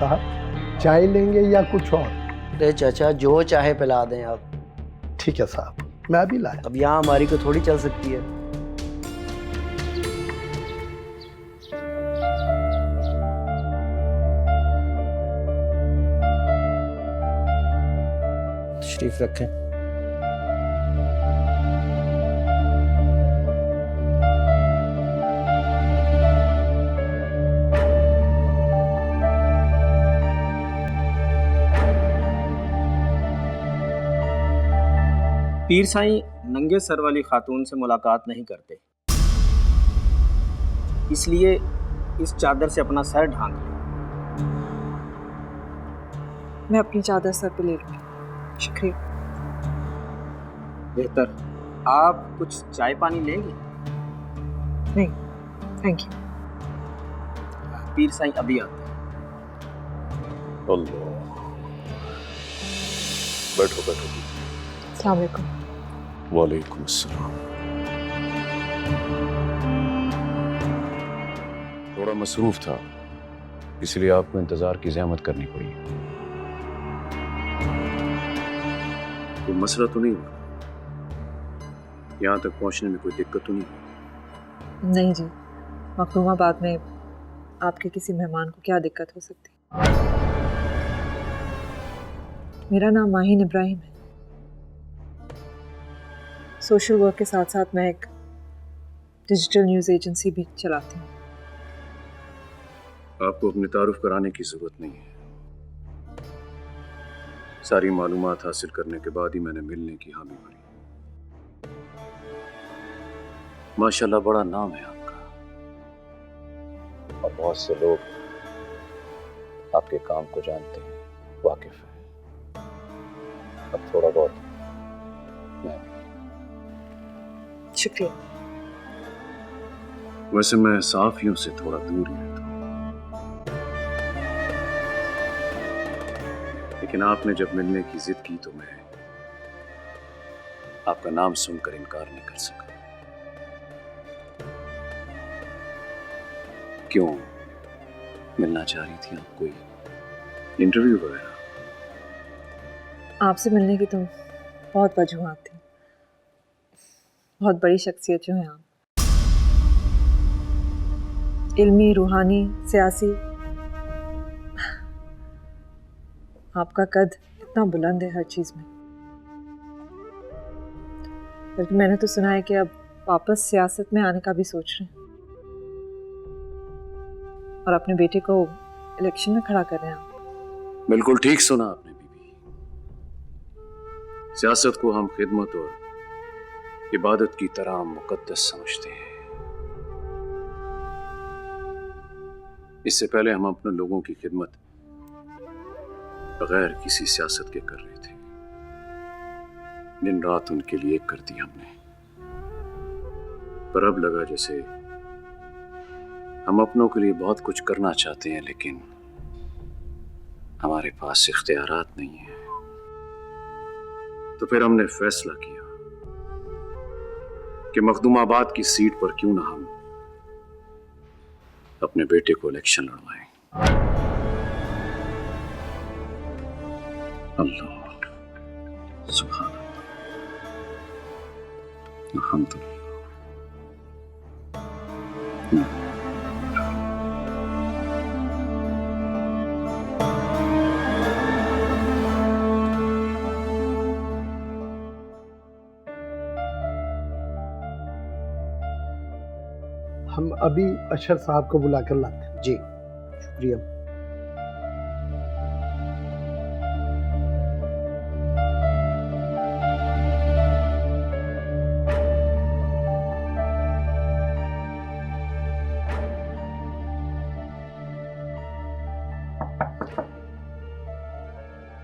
साहब, चाय लेंगे या कुछ और? अरे चाचा, जो चाहे पिला दें आप। ठीक है साहब। मैं अभी लाया। अब यहाँ हमारी को थोड़ी चल सकती है। तशरीफ रखें। पीर साईं नंगे सर वाली खातून से मुलाकात नहीं करते, इसलिए इस चादर से अपना सर ढांक लें। मैं अपनी चादर सर पे ले लूंगी, शुक्रिया। बेहतर। आप कुछ चाय पानी लेंगे? नहीं, थैंक यू। पीर साईं अभी आते हैं। अल्लाह। बैठो बैठो। अस्सलाम वालेकुम। वालेकुम अस्सलाम। थोड़ा मसरूफ था, इसलिए आपको इंतजार की ज़हमत करनी पड़ी। कोई मसला तो नहीं हुआ? यहाँ तक पहुँचने में कोई दिक्कत तो नहीं हुई? नहीं जी, मखदूमाबाद में आपके किसी मेहमान को क्या दिक्कत हो सकती। मेरा नाम माहिन इब्राहिम है। सोशल वर्क के साथ साथ मैं एक डिजिटल न्यूज़ एजेंसी भी चलाती हूँ। आपको अपने तारुफ कराने की जरूरत नहीं है। सारी मालूमात हासिल करने के बाद ही मैंने मिलने की हामी भरी। माशाल्लाह बड़ा नाम है आपका, और बहुत से लोग आपके काम को जानते हैं, वाकिफ हैं। अब थोड़ा बहुत मैं। शुक्रिया। वैसे मैं साफियों से थोड़ा दूर ही रहता हूँ, लेकिन आपने जब मिलने की जिद की तो मैं आपका नाम सुनकर इनकार नहीं कर सका। क्यों, मिलना चाह रही थी आप? कोई इंटरव्यू वगैरह? आपसे मिलने की तो बहुत वजूहात थी। बहुत बड़ी शख्सियत जो है आप, इल्मी, रूहानी, सियासी। आपका कद इतना बुलंद है हर चीज में। बल्कि मैंने तो सुना है कि अब वापस सियासत में आने का भी सोच रहे हैं, और अपने बेटे को इलेक्शन में खड़ा कर रहे हैं आप। बिल्कुल ठीक सुना आपने बीबी। सियासत को हम खिदमत और इबादत की तरह मुकद्दस समझते हैं। इससे पहले हम अपने लोगों की खिदमत बगैर किसी सियासत के कर रहे थे। दिन रात उनके लिए कर दी हमने, पर अब लगा जैसे हम अपनों के लिए बहुत कुछ करना चाहते हैं, लेकिन हमारे पास इख्तियारात नहीं है। तो फिर हमने फैसला किया कि मखदूमाबाद की सीट पर क्यों ना हम अपने बेटे को इलेक्शन लड़वाएं। अल्लाह, सुभान अल्लाह, अल्हम्दुलिल्लाह। हम अभी अशर साहब को बुला कर लाते हैं। जी शुक्रिया।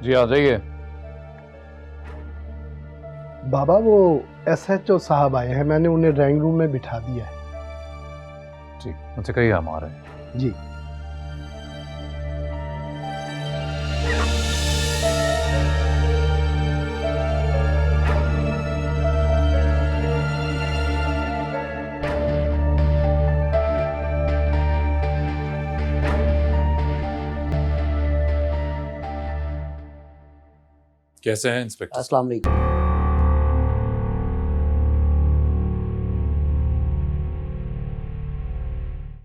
जी आ जाइए। बाबा वो SHO साहब आए हैं, मैंने उन्हें ड्राइंग रूम में बिठा दिया है। ठीक, मुझसे कहिए हम आ रहे हैं। जी। कैसे हैं इंस्पेक्टर? अस्सलाम वालेकुम।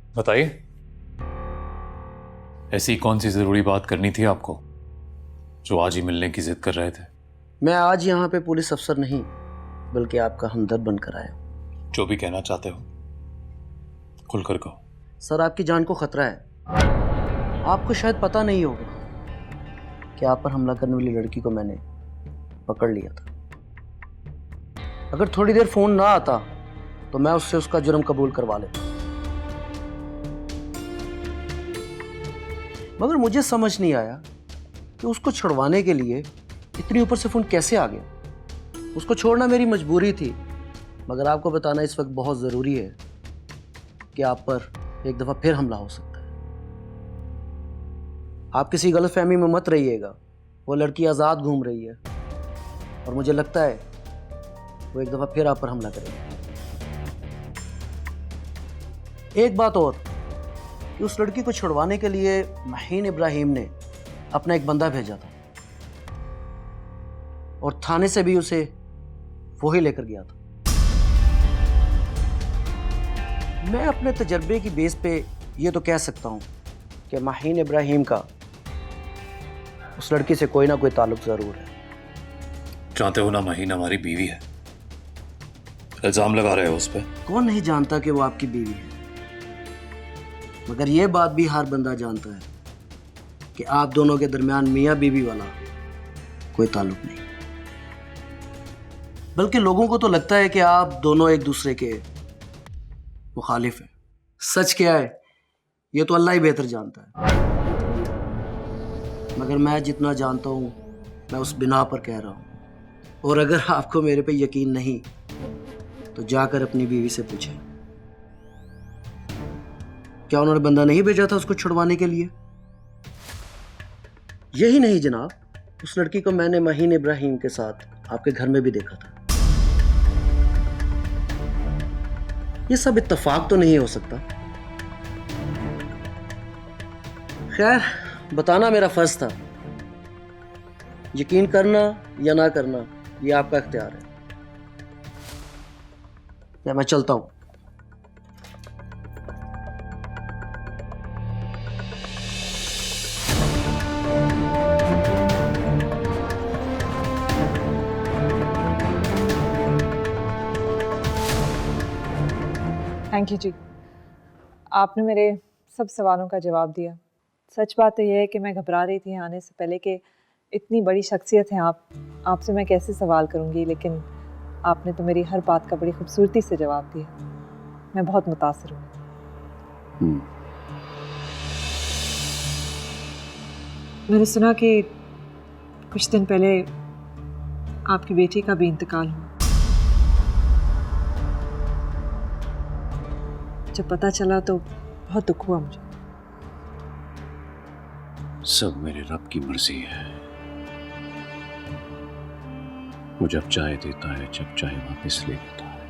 बताइए, ऐसी कौन सी जरूरी बात करनी थी आपको जो आज ही मिलने की जिद कर रहे थे? मैं आज यहाँ पे पुलिस अफसर नहीं बल्कि आपका हमदर्द बनकर आया हूँ। जो भी कहना चाहते हो खुलकर कहो। सर, आपकी जान को खतरा है। आपको शायद पता नहीं होगा कि आप पर हमला करने वाली लड़की को मैंने पकड़ लिया था। अगर थोड़ी देर फोन ना आता तो मैं उससे उसका जुर्म कबूल करवा लेता, मगर मुझे समझ नहीं आया कि उसको छुड़वाने के लिए इतनी ऊपर से फोन कैसे आ गया। उसको छोड़ना मेरी मजबूरी थी, मगर आपको बताना इस वक्त बहुत ज़रूरी है कि आप पर एक दफ़ा फिर हमला हो सकता है। आप किसी गलतफहमी में मत रहिएगा। वो लड़की आज़ाद घूम रही है और मुझे लगता है वो एक दफ़ा फिर आप पर हमला करेगी। एक बात और कि उस लड़की को छुड़वाने के लिए माहीन इब्राहिम ने अपना एक बंदा भेजा था और थाने से भी उसे वो ही लेकर गया था। मैं अपने तजर्बे की बेस पे ये तो कह सकता हूँ कि माहीन इब्राहिम का उस लड़की से कोई ना कोई ताल्लुक ज़रूर है। जानते हो ना, माहीन हमारी बीवी है। इल्जाम लगा रहे हो उस पर। कौन नहीं जानता कि वो आपकी बीवी है, मगर ये बात भी हर बंदा जानता है कि आप दोनों के दरमियान मियाँ बीवी वाला कोई ताल्लुक नहीं। बल्कि लोगों को तो लगता है कि आप दोनों एक दूसरे के मुखालिफ हैं। सच क्या है ये तो अल्लाह ही बेहतर जानता है, मगर मैं जितना जानता हूँ मैं उस बिना पर कह रहा हूँ। और अगर आपको मेरे पे यकीन नहीं तो जाकर अपनी बीवी से पूछें, क्या उन्होंने बंदा नहीं भेजा था उसको छुड़वाने के लिए? यही नहीं जनाब, उस लड़की को मैंने माहीन इब्राहिम के साथ आपके घर में भी देखा था। ये सब इत्तेफाक तो नहीं हो सकता। खैर, बताना मेरा फर्ज था। यकीन करना या ना करना ये आपका इख्तियार है। या मैं चलता हूं। थैंक यू जी, आपने मेरे सब सवालों का जवाब दिया। सच बात तो यह है कि मैं घबरा रही थी आने से पहले कि इतनी बड़ी शख्सियत है आप, आपसे मैं कैसे सवाल करूंगी, लेकिन आपने तो मेरी हर बात का बड़ी खूबसूरती से जवाब दिया। मैं बहुत मुतासिर हूँ। मैंने सुना कि कुछ दिन पहले आपकी बेटी का भी इंतकाल हुआ। जब पता चला तो बहुत दुख हुआ मुझे। सब मेरे रब की मर्जी है। वो जब चाहे देता है, जब चाहे वापस ले लेता है।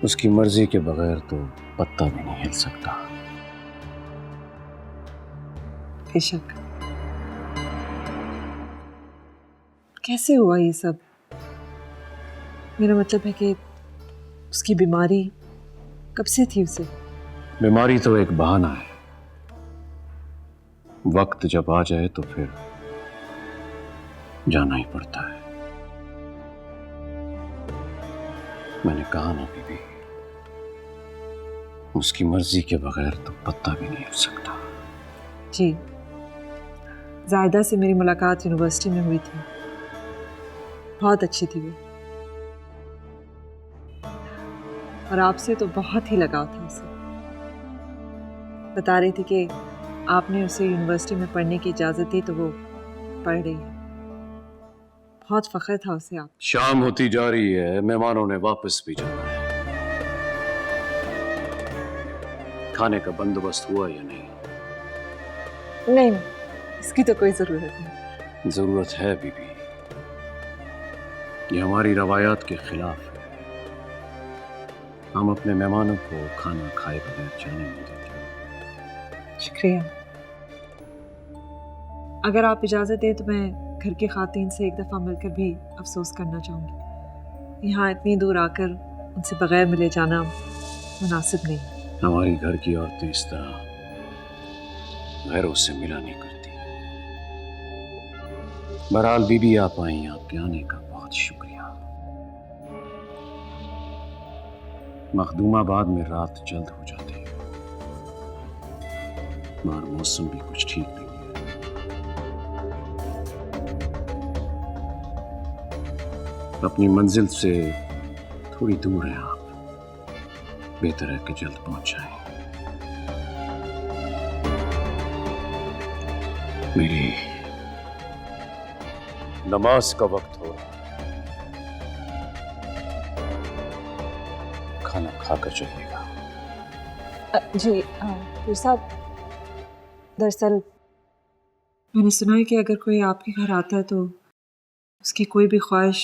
उसकी मर्जी के बगैर तो पत्ता भी नहीं हिल सकता। बेशक। कैसे हुआ ये सब? मेरा मतलब है कि उसकी बीमारी कब से थी उसे? बीमारी तो एक बहाना है। वक्त जब आ जाए तो फिर जाना ही पड़ता है। मैंने कहा ना बीबी, उसकी मर्जी के बगैर तो पत्ता भी नहीं हिल सकता। जी, जायदा से मेरी मुलाकात यूनिवर्सिटी में हुई थी। बहुत अच्छी थी वो, और आपसे तो बहुत ही लगाव था उसे। बता रही थी कि आपने उसे यूनिवर्सिटी में पढ़ने की इजाज़त दी तो वो पढ़ रही है। बहुत फख्र था उसे आप। शाम होती जा रही है, मेहमानों ने वापस भी जाना है। खाने का बंदोबस्त हुआ या नहीं? नहीं, इसकी तो कोई ज़रूरत नहीं। जरूरत है बीबी, ये हमारी रवायात के खिलाफ है। हम अपने मेहमानों को खाना खाए बगैर जाने नहीं देते। शुक्रिया। अगर आप इजाज़त दें तो मैं घर की खातीन से एक दफ़ा मिलकर भी अफसोस करना चाहूँगी। यहाँ इतनी दूर आकर उनसे बगैर मिले जाना मुनासिब नहीं है। हमारी घर की औरतें इस तरह गैरों से मिला नहीं करती। बहरहाल बीबी आप आई, आपके आने का बहुत शुक्रिया। मखदूमाबाद में रात जल्द हो जाती है, मगर मौसम भी कुछ ठीक नहीं है। अपनी मंजिल से थोड़ी दूर हैं आप, बेहतर है कि जल्द पहुंच जाएं। मेरी नमाज का वक्त हो रहा है, खाना खाकर चलिएगा। जी पीर साहब, दरअसल मैंने सुना है कि अगर कोई आपके घर आता है तो उसकी कोई भी ख्वाहिश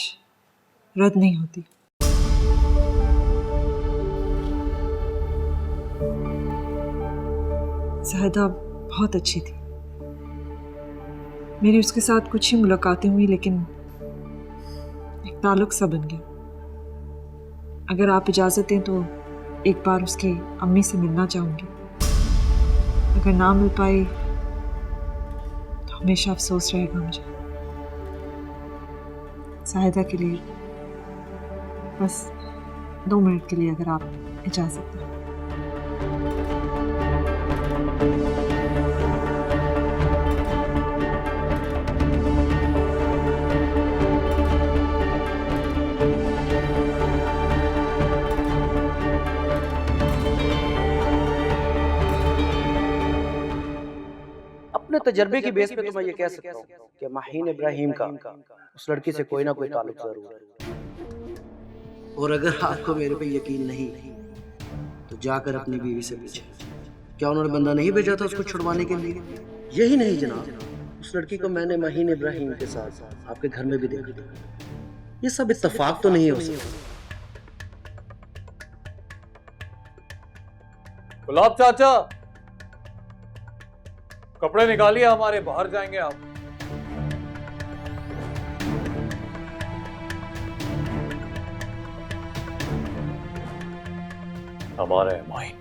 रद्द नहीं होती। ज़ाहिदा बहुत अच्छी थी। मेरी उसके साथ कुछ ही मुलाकातें हुई, लेकिन एक ताल्लुक सा बन गया। अगर आप इजाज़त दें तो एक बार उसकी अम्मी से मिलना चाहूँगी। अगर ना मिल पाई तो हमेशा अफसोस रहेगा मुझे। ज़ाहिदा के लिए बस 2 मिनट के लिए अगर आप इजाज़त दें। अपने तजर्बे की बेस पे तो मैं ये कह सकता हूँ कि माहीन इब्राहिम का उस लड़की से कोई ना कोई ताल्लुक जरूर है। और अगर आपको मेरे पे यकीन नहीं तो जाकर अपनी बीवी से पूछें, क्या उन्होंने बंदा नहीं भेजा था उसको छुड़वाने के लिए? यही नहीं जनाब, उस लड़की को मैंने माहीन इब्राहिम के साथ आपके घर में भी देखा था। ये सब इत्तेफाक तो नहीं हो सकता। गुलाब चाचा, कपड़े निकालिए हमारे, बाहर जाएंगे आप। हमारे माइन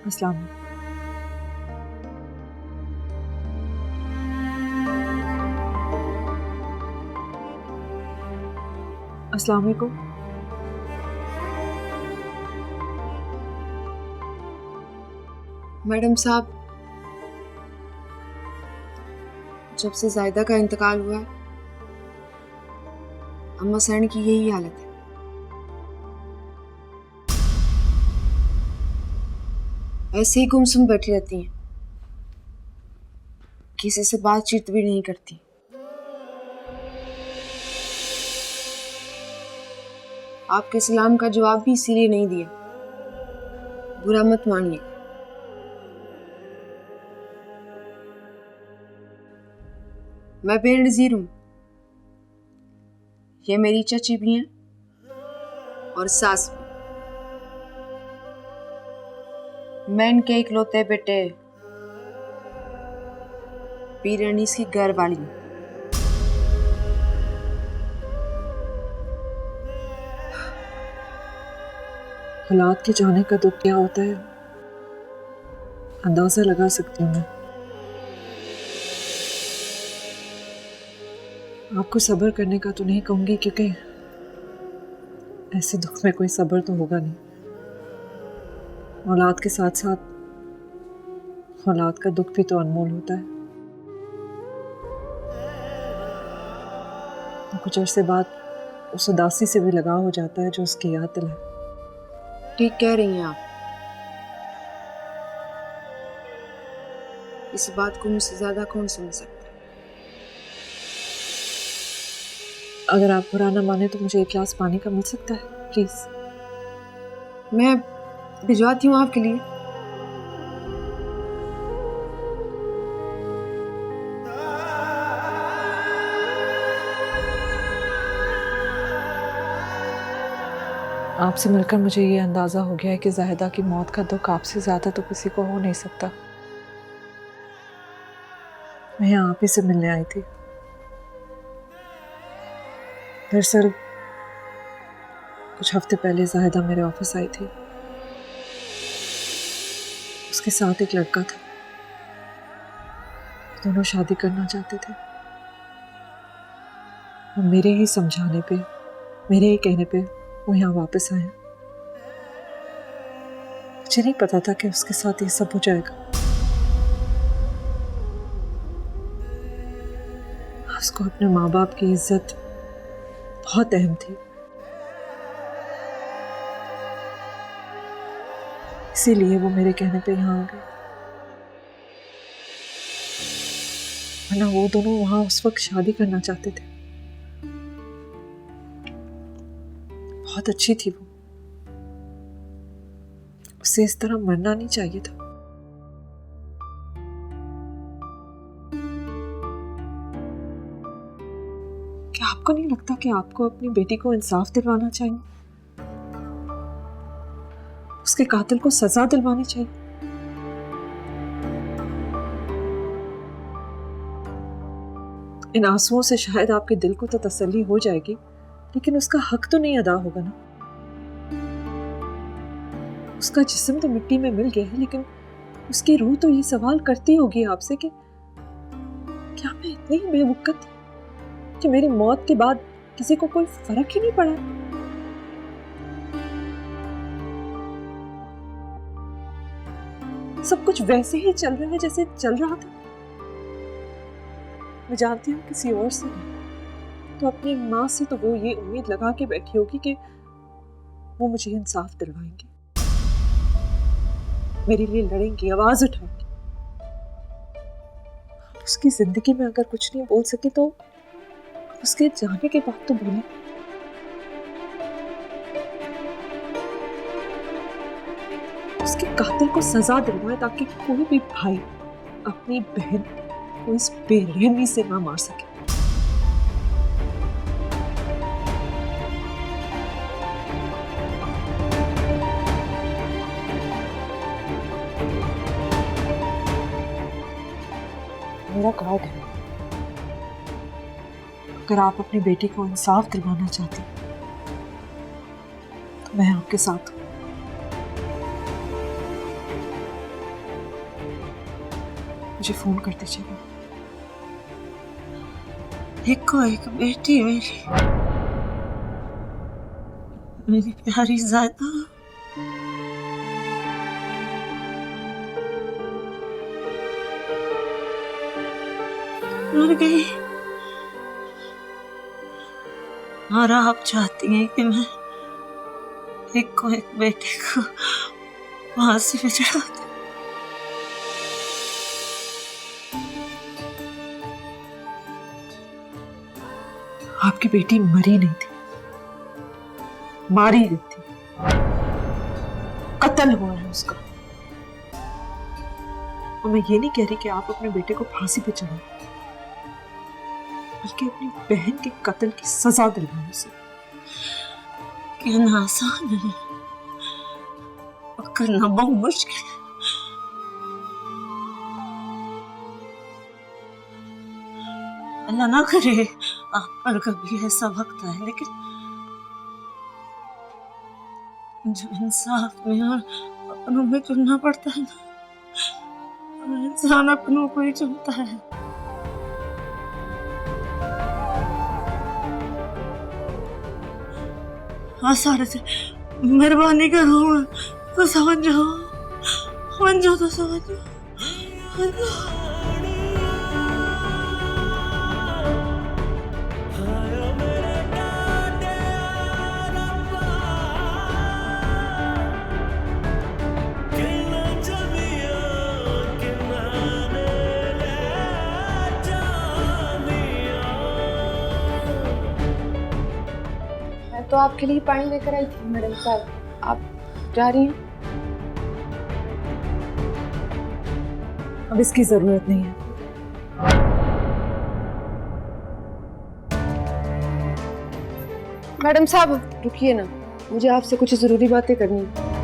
अस्सलाम वालेकुम। अस्सलाम वालेकुम। मैडम साहब, जब से जायदा का इंतकाल हुआ है अम्मा सैन की यही हालत है। ऐसे ही गुमसुम बैठी रहती हैं, किसी से बातचीत भी नहीं करती। आपके सलाम का जवाब भी इसीलिए नहीं दिया, बुरा मत मानिए। मैं बेनज़ीर हूं, ये मेरी चाची भी हैं और सास भी। मैं इनके इकलौते बेटे पीर अनीस की घर वाली हूं। हालात के जाने का दुख क्या होता है अंदाजा लगा सकती हूँ मैं। आपको सब्र करने का तो नहीं कहूँगी, क्योंकि ऐसे दुख में कोई सब्र तो होगा नहीं। औलाद के साथ साथ औलाद का दुख भी तो अनमोल होता है। तो कुछ अरसे बाद उस उदासी से भी लगाव हो जाता है जो उसकी याद दिलाए। ठीक कह रही हैं आप। इस बात को मुझसे ज्यादा कौन समझ सकता है। अगर आप बुरा ना माने तो मुझे एक गिलास पानी का मिल सकता है प्लीज? मैं भिजवाती हूँ आपके लिए। आपसे मिलकर मुझे ये अंदाजा हो गया है कि जाहिदा की मौत का दुख आपसे ज्यादा तो किसी को हो नहीं सकता। मैं यहाँ आप ही से मिलने आई थी। दरअसल कुछ हफ्ते पहले जाहिदा मेरे ऑफिस आई थी। उसके साथ एक लड़का था। दोनों शादी करना चाहते थे। और मेरे ही समझाने पे, मेरे ही कहने पे वो यहाँ वापस आए। मुझे नहीं पता था कि उसके साथ ये सब हो जाएगा। उसको अपने माँ बाप की इज्जत बहुत अहम थी, इसीलिए वो मेरे कहने पे यहाँ आ गए। वरना वो दोनों वहां उस वक्त शादी करना चाहते थे। बहुत अच्छी थी वो, उसे इस तरह मरना नहीं चाहिए था। क्या आपको नहीं लगता कि आपको अपनी बेटी को इंसाफ दिलवाना चाहिए? उसके कातिल को सजा दिलवानी चाहिए। इन आंसुओं से शायद आपके दिल को तो तसल्ली हो जाएगी, लेकिन उसका हक तो नहीं अदा होगा ना। उसका जिस्म तो मिट्टी में मिल गया है, लेकिन उसकी रूह तो ये सवाल करती होगी आपसे कि क्या मैं इतनी ही बेवकूफ थी कि मेरी मौत के बाद किसी को कोई फर्क ही नहीं पड़ा? सब कुछ वैसे ही चल रहा है जैसे चल रहा था। मैं जानती हूँ किसी और से नहीं, तो अपनी माँ से तो वो ये उम्मीद लगा के बैठी होगी कि वो मुझे इंसाफ दिलवाएंगे, मेरे लिए लड़ेंगे, आवाज उठाएंगे। उसकी जिंदगी में अगर कुछ नहीं बोल सके तो उसके जाने के बाद तो बोले। उसके कातिल को सजा दिलवाए ताकि कोई भी भाई अपनी बहन को इस बेरहमी से ना मार सके। मेरा कार्ड है। अगर आप अपनी बेटी को इंसाफ दिलवाना चाहती तो मैं आपके साथ हूं। मुझे फोन कर दीजिएगा। देखो एक बेटी मेरी प्यारी ज़ायदा, मर गई और आप चाहती हैं कि मैं एक बेटे को फांसी पे चढ़ा दूं? आपकी बेटी मरी नहीं थी, मारी गई थी, कत्ल हुआ है उसका। और मैं ये नहीं कह रही कि आप अपने बेटे को फांसी पे चढ़ाओ, बल्कि अपनी बहन के कत्ल की सजा दिलवाएं उसे। कहना आसान है, करना बहुत मुश्किल है। अल्लाह ना करे आप पर कभी ऐसा वक्त आए, लेकिन जो इंसाफ में और अपनों में चुनना पड़ता है ना, इंसान अपनों को ही चुनता है। हाँ सारे से मेहरबानी करो तो समझ जाओ, तो समझ जाओ। तो आपके लिए पानी लेकर आई थी मैडम साहब, आप जा रही हैं? अब इसकी जरूरत नहीं है। मैडम साहब रुकिए ना, मुझे आपसे कुछ ज़रूरी बातें करनी है।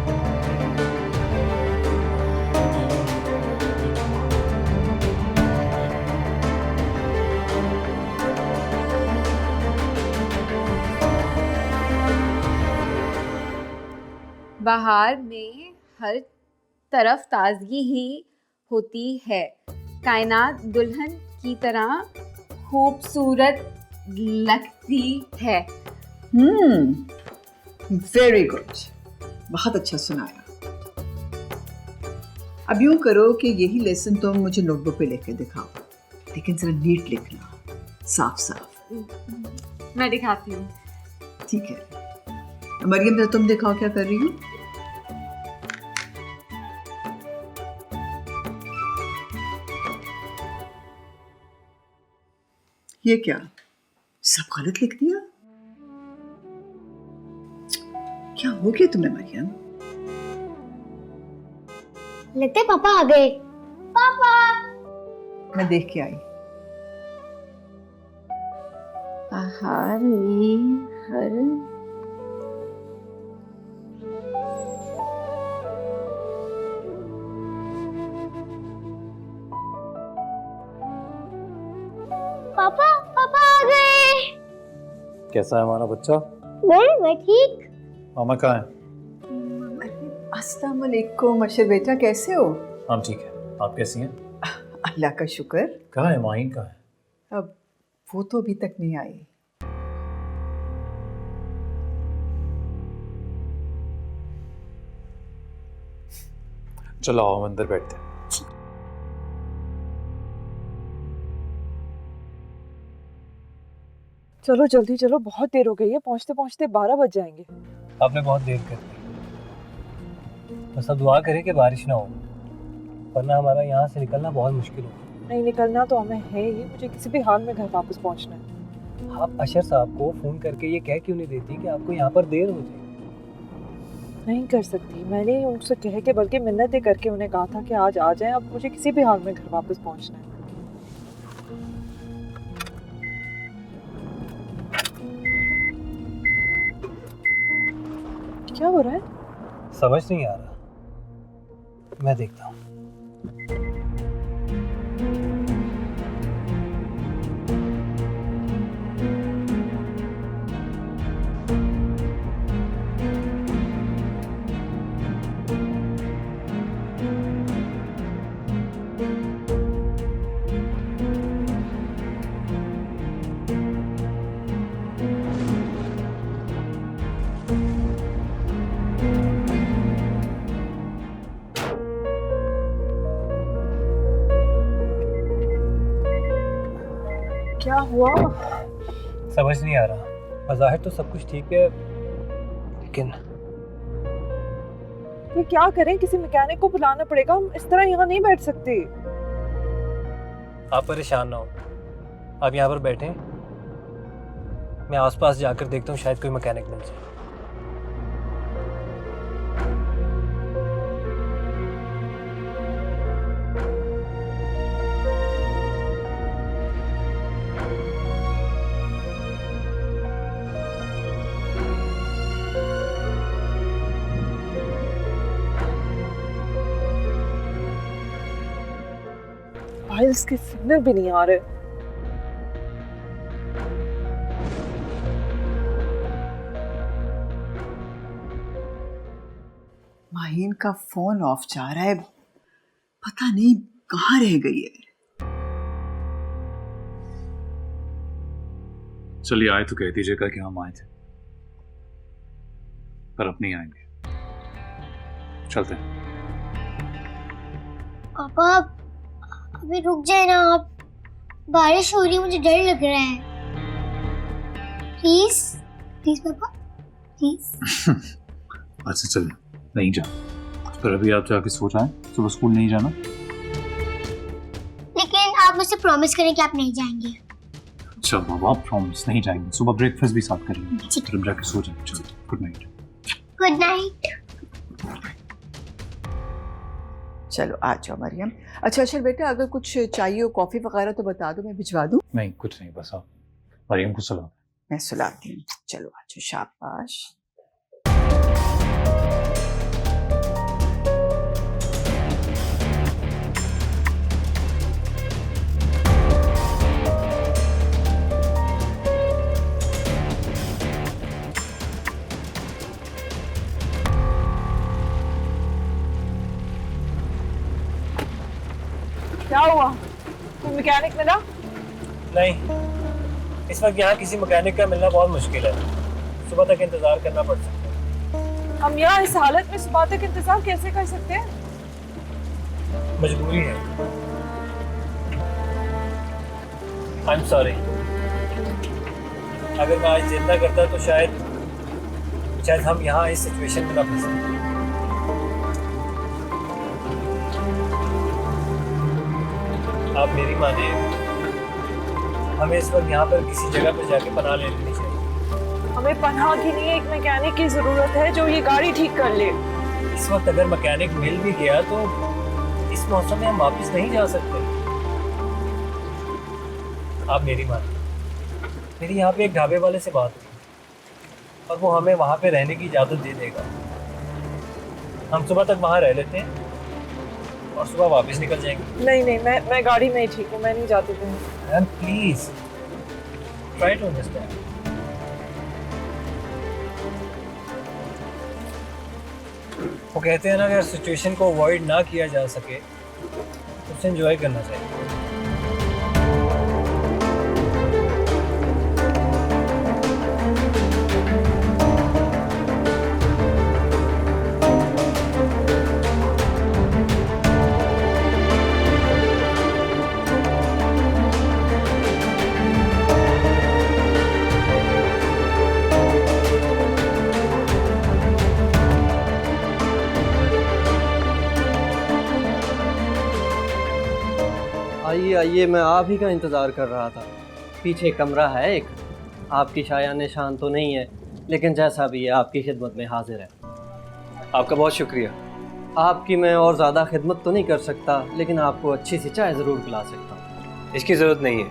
बाहर में हर तरफ ताजगी ही होती है। कायनात दुल्हन की तरह खूबसूरत लगती है। वेरी गुड, बहुत अच्छा सुनाया। अब यूं करो कि यही लेसन तुम मुझे नोटबुक पे लिख के दिखाओ, लेकिन जरा नीट लिखना, साफ साफ। मैं दिखाती हूँ। ठीक है मरियम, जरा तुम दिखाओ क्या कर रही हो। ये क्या, सब गलत लिख दिया? क्या हो गया तुम्हें मरियम? लगता है पापा आ गए। पापा! मैं देख के आई। बाहर में हर पापा पापा आ गए। कैसा है हमारा बच्चा? मैं ठीक। मामा कहाँ है? अस्सलाम वालेकुम अशर बेटा, कैसे हो? हम ठीक है, आप कैसी हैं? अल्लाह का शुक्र। कहाँ है माहीन, कहाँ है? अब वो तो अभी तक नहीं आई। चलो आओ अंदर बैठते हैं। चलो जल्दी चलो, बहुत देर हो गई है, पहुंचते पहुंचते 12 बज जाएंगे। आपने बहुत देर कर दी। बस अब दुआ करें कि बारिश ना हो, वरना हमारा यहाँ से निकलना बहुत मुश्किल होगा। नहीं, निकलना तो हमें है ही, मुझे किसी भी हाल में घर वापस पहुंचना है। आप अशर साहब को फ़ोन करके ये कह क्यों नहीं देती कि आपको यहाँ पर देर हो जाएगी? नहीं कर सकती, मैंने ही उनसे कह के बल्कि मिन्नतें करके उन्हें कहा था कि आज आ जाएं। अब मुझे किसी भी हाल में घर वापस पहुंचना है। क्या हो रहा है? समझ नहीं आ रहा, मैं देखता हूँ। क्या हुआ? समझ नहीं आ रहा, बज़ाहिर तो सब कुछ ठीक है, लेकिन ये क्या करें? किसी मैकेनिक को बुलाना पड़ेगा, हम इस तरह यहाँ नहीं बैठ सकते। आप परेशान ना हो, आप यहाँ पर बैठें, मैं आसपास जाकर देखता हूँ, शायद कोई मैकेनिक मिल जाए। भाई इसके सिग्नल भी नहीं आ रहे। माहीन का फोन ऑफ जा रहा है, पता नहीं कहाँ रह गई है। चलिए आए तो कह दीजिएगा कि हम आए थे, पर अब नहीं आएंगे। चलते हैं। पापा अभी रुक जाए ना आप, बारिश हो रही है, मुझे डर लग रहा है। प्लीज प्लीज पापा प्लीज। अच्छा चलिए, नहीं जा, पर अभी आप जाके सो जाएं, सुबह स्कूल नहीं जाना। लेकिन आप मुझसे प्रॉमिस करें कि आप नहीं जाएंगे। अच्छा बाबा, प्रॉमिस नहीं जाएंगे, सुबह ब्रेकफास्ट भी साथ कर लेंगे, फिर हम जाके सो जाएंगे। चलो गुड नाइट। Good night. चलो आ जाओ मरियम। अच्छा अशर बेटा, अगर कुछ चाहिए कॉफी वगैरह तो बता दो, मैं भिजवा दूं। नहीं कुछ नहीं, बस आप मरियम को सुला। मैं सुलाती हूँ। चलो आ जाओ, शाबाश। क्या हुआ? कोई मैकेनिक मिला? नहीं, इस वक्त यहाँ किसी मैकेनिक का मिलना बहुत मुश्किल है। सुबह तक इंतजार करना पड़ सकता है। हम यहाँ इस हालत में सुबह तक इंतजार कैसे कर सकते हैं? मजबूरी है। I am sorry. अगर मैं आज जिंदा करता तो शायद हम यहाँ इस सिचुएशन में ना फंसते। आप मेरी माने, हमें इस वक्त यहाँ पर किसी जगह पर जाके पनाह ले लेनी चाहिए। हमें पनाह के लिए एक मैकेनिक की जरूरत है जो ये गाड़ी ठीक कर ले। इस वक्त अगर मैकेनिक मिल भी गया तो इस मौसम में हम वापस नहीं जा सकते। आप मेरी माने, मेरी यहाँ पे एक ढाबे वाले से बात हुई और वो हमें वहाँ पे रहने की इजाज़त दे देगा। हम सुबह तक वहाँ रह लेते हैं और सुबह वापस निकल जाएंगे। नहीं, मैं गाड़ी में ही ठीक हूँ, मैं नहीं जाती कहीं। Ma'am please try to understand. वो कहते हैं ना, अगर सिचुएशन को अवॉइड ना किया जा सके तो उसे एंजॉय करना चाहिए। आइए आइए, मैं आप ही का इंतज़ार कर रहा था। पीछे कमरा है एक, आपकी शायान शान तो नहीं है, लेकिन जैसा भी है आपकी खिदमत में हाजिर है। आपका बहुत शुक्रिया। आपकी मैं और ज़्यादा खिदमत तो नहीं कर सकता, लेकिन आपको अच्छी सी चाय ज़रूर पिला सकता हूँ। इसकी ज़रूरत नहीं है,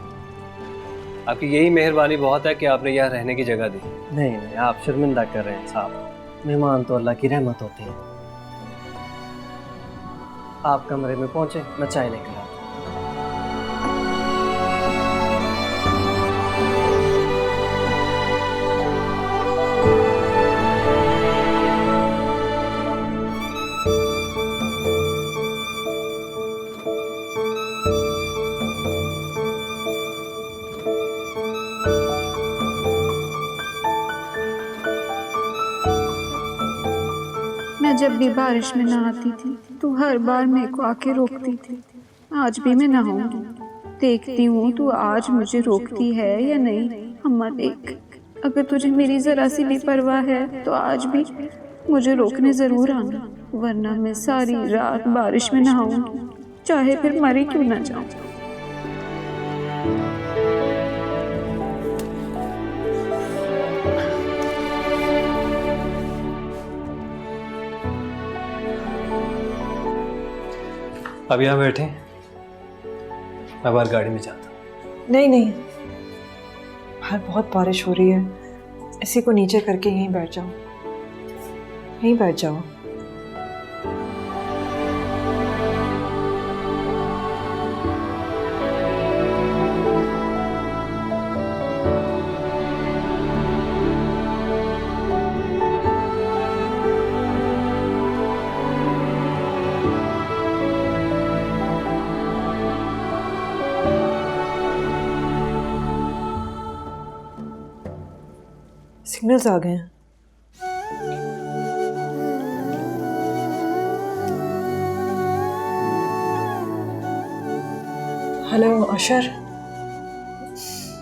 आपकी यही मेहरबानी बहुत है कि आपने यहाँ रहने की जगह दी। नहीं, आप शर्मिंदा कर रहे हैं साहब, मेहमान तो अल्लाह की रहमत होती है। आप कमरे में पहुँचे, मैं चाय लेकर आता हूँ। मैं जब भी बारिश में नहाती थी तो हर बार मेरे को आके रोकती थी। आज भी मैं नहाऊंगी, देखती हूँ तू आज मुझे रोकती है या नहीं। अम्मा देख, अगर तुझे मेरी जरा सी भी परवाह है तो आज भी मुझे रोकने जरूर आना, वरना मैं सारी रात बारिश में नहाऊंगी, चाहे फिर मरी क्यों ना जाऊं। अब यहाँ बैठे, मैं बाहर गाड़ी में जाता हूँ। नहीं, बाहर बहुत बारिश हो रही है, इसी को नीचे करके यहीं बैठ जाओ, यहीं बैठ जाओ। सिग्नल्स आ गए हैं। हेलो अशर,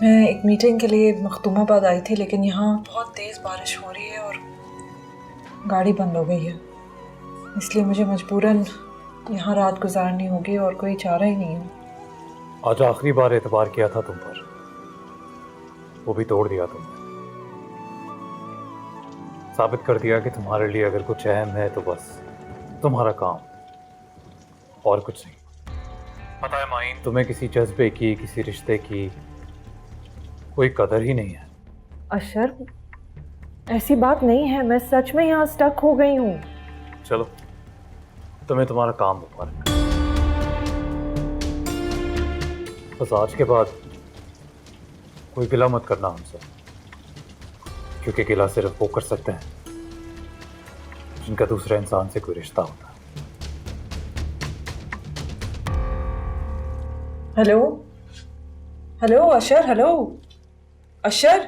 मैं एक मीटिंग के लिए मखदूमाबाद आई थी, लेकिन यहाँ बहुत तेज़ बारिश हो रही है और गाड़ी बंद हो गई है, इसलिए मुझे मजबूरन यहाँ रात गुजारनी होगी और कोई चारा ही नहीं है। आज आखिरी बार एतबार किया था तुम पर, वो भी तोड़ दिया तुमने। साबित कर दिया कि तुम्हारे लिए अगर कुछ अहम है तो बस तुम्हारा काम, और कुछ नहीं। पता है माइन, तुम्हें किसी जज्बे की, किसी रिश्ते की कोई कदर ही नहीं है। अशर, ऐसी बात नहीं है, मैं सच में यहाँ स्टक हो गई हूँ। चलो, तुम्हें तुम्हारा काम मुबारक। बस आज के बाद कोई गिला मत करना हमसे, क्योंकि गिला सिर्फ वो कर सकते हैं जिनका दूसरे इंसान से कोई रिश्ता होता है। हेलो हेलो अशर, हेलो अशर।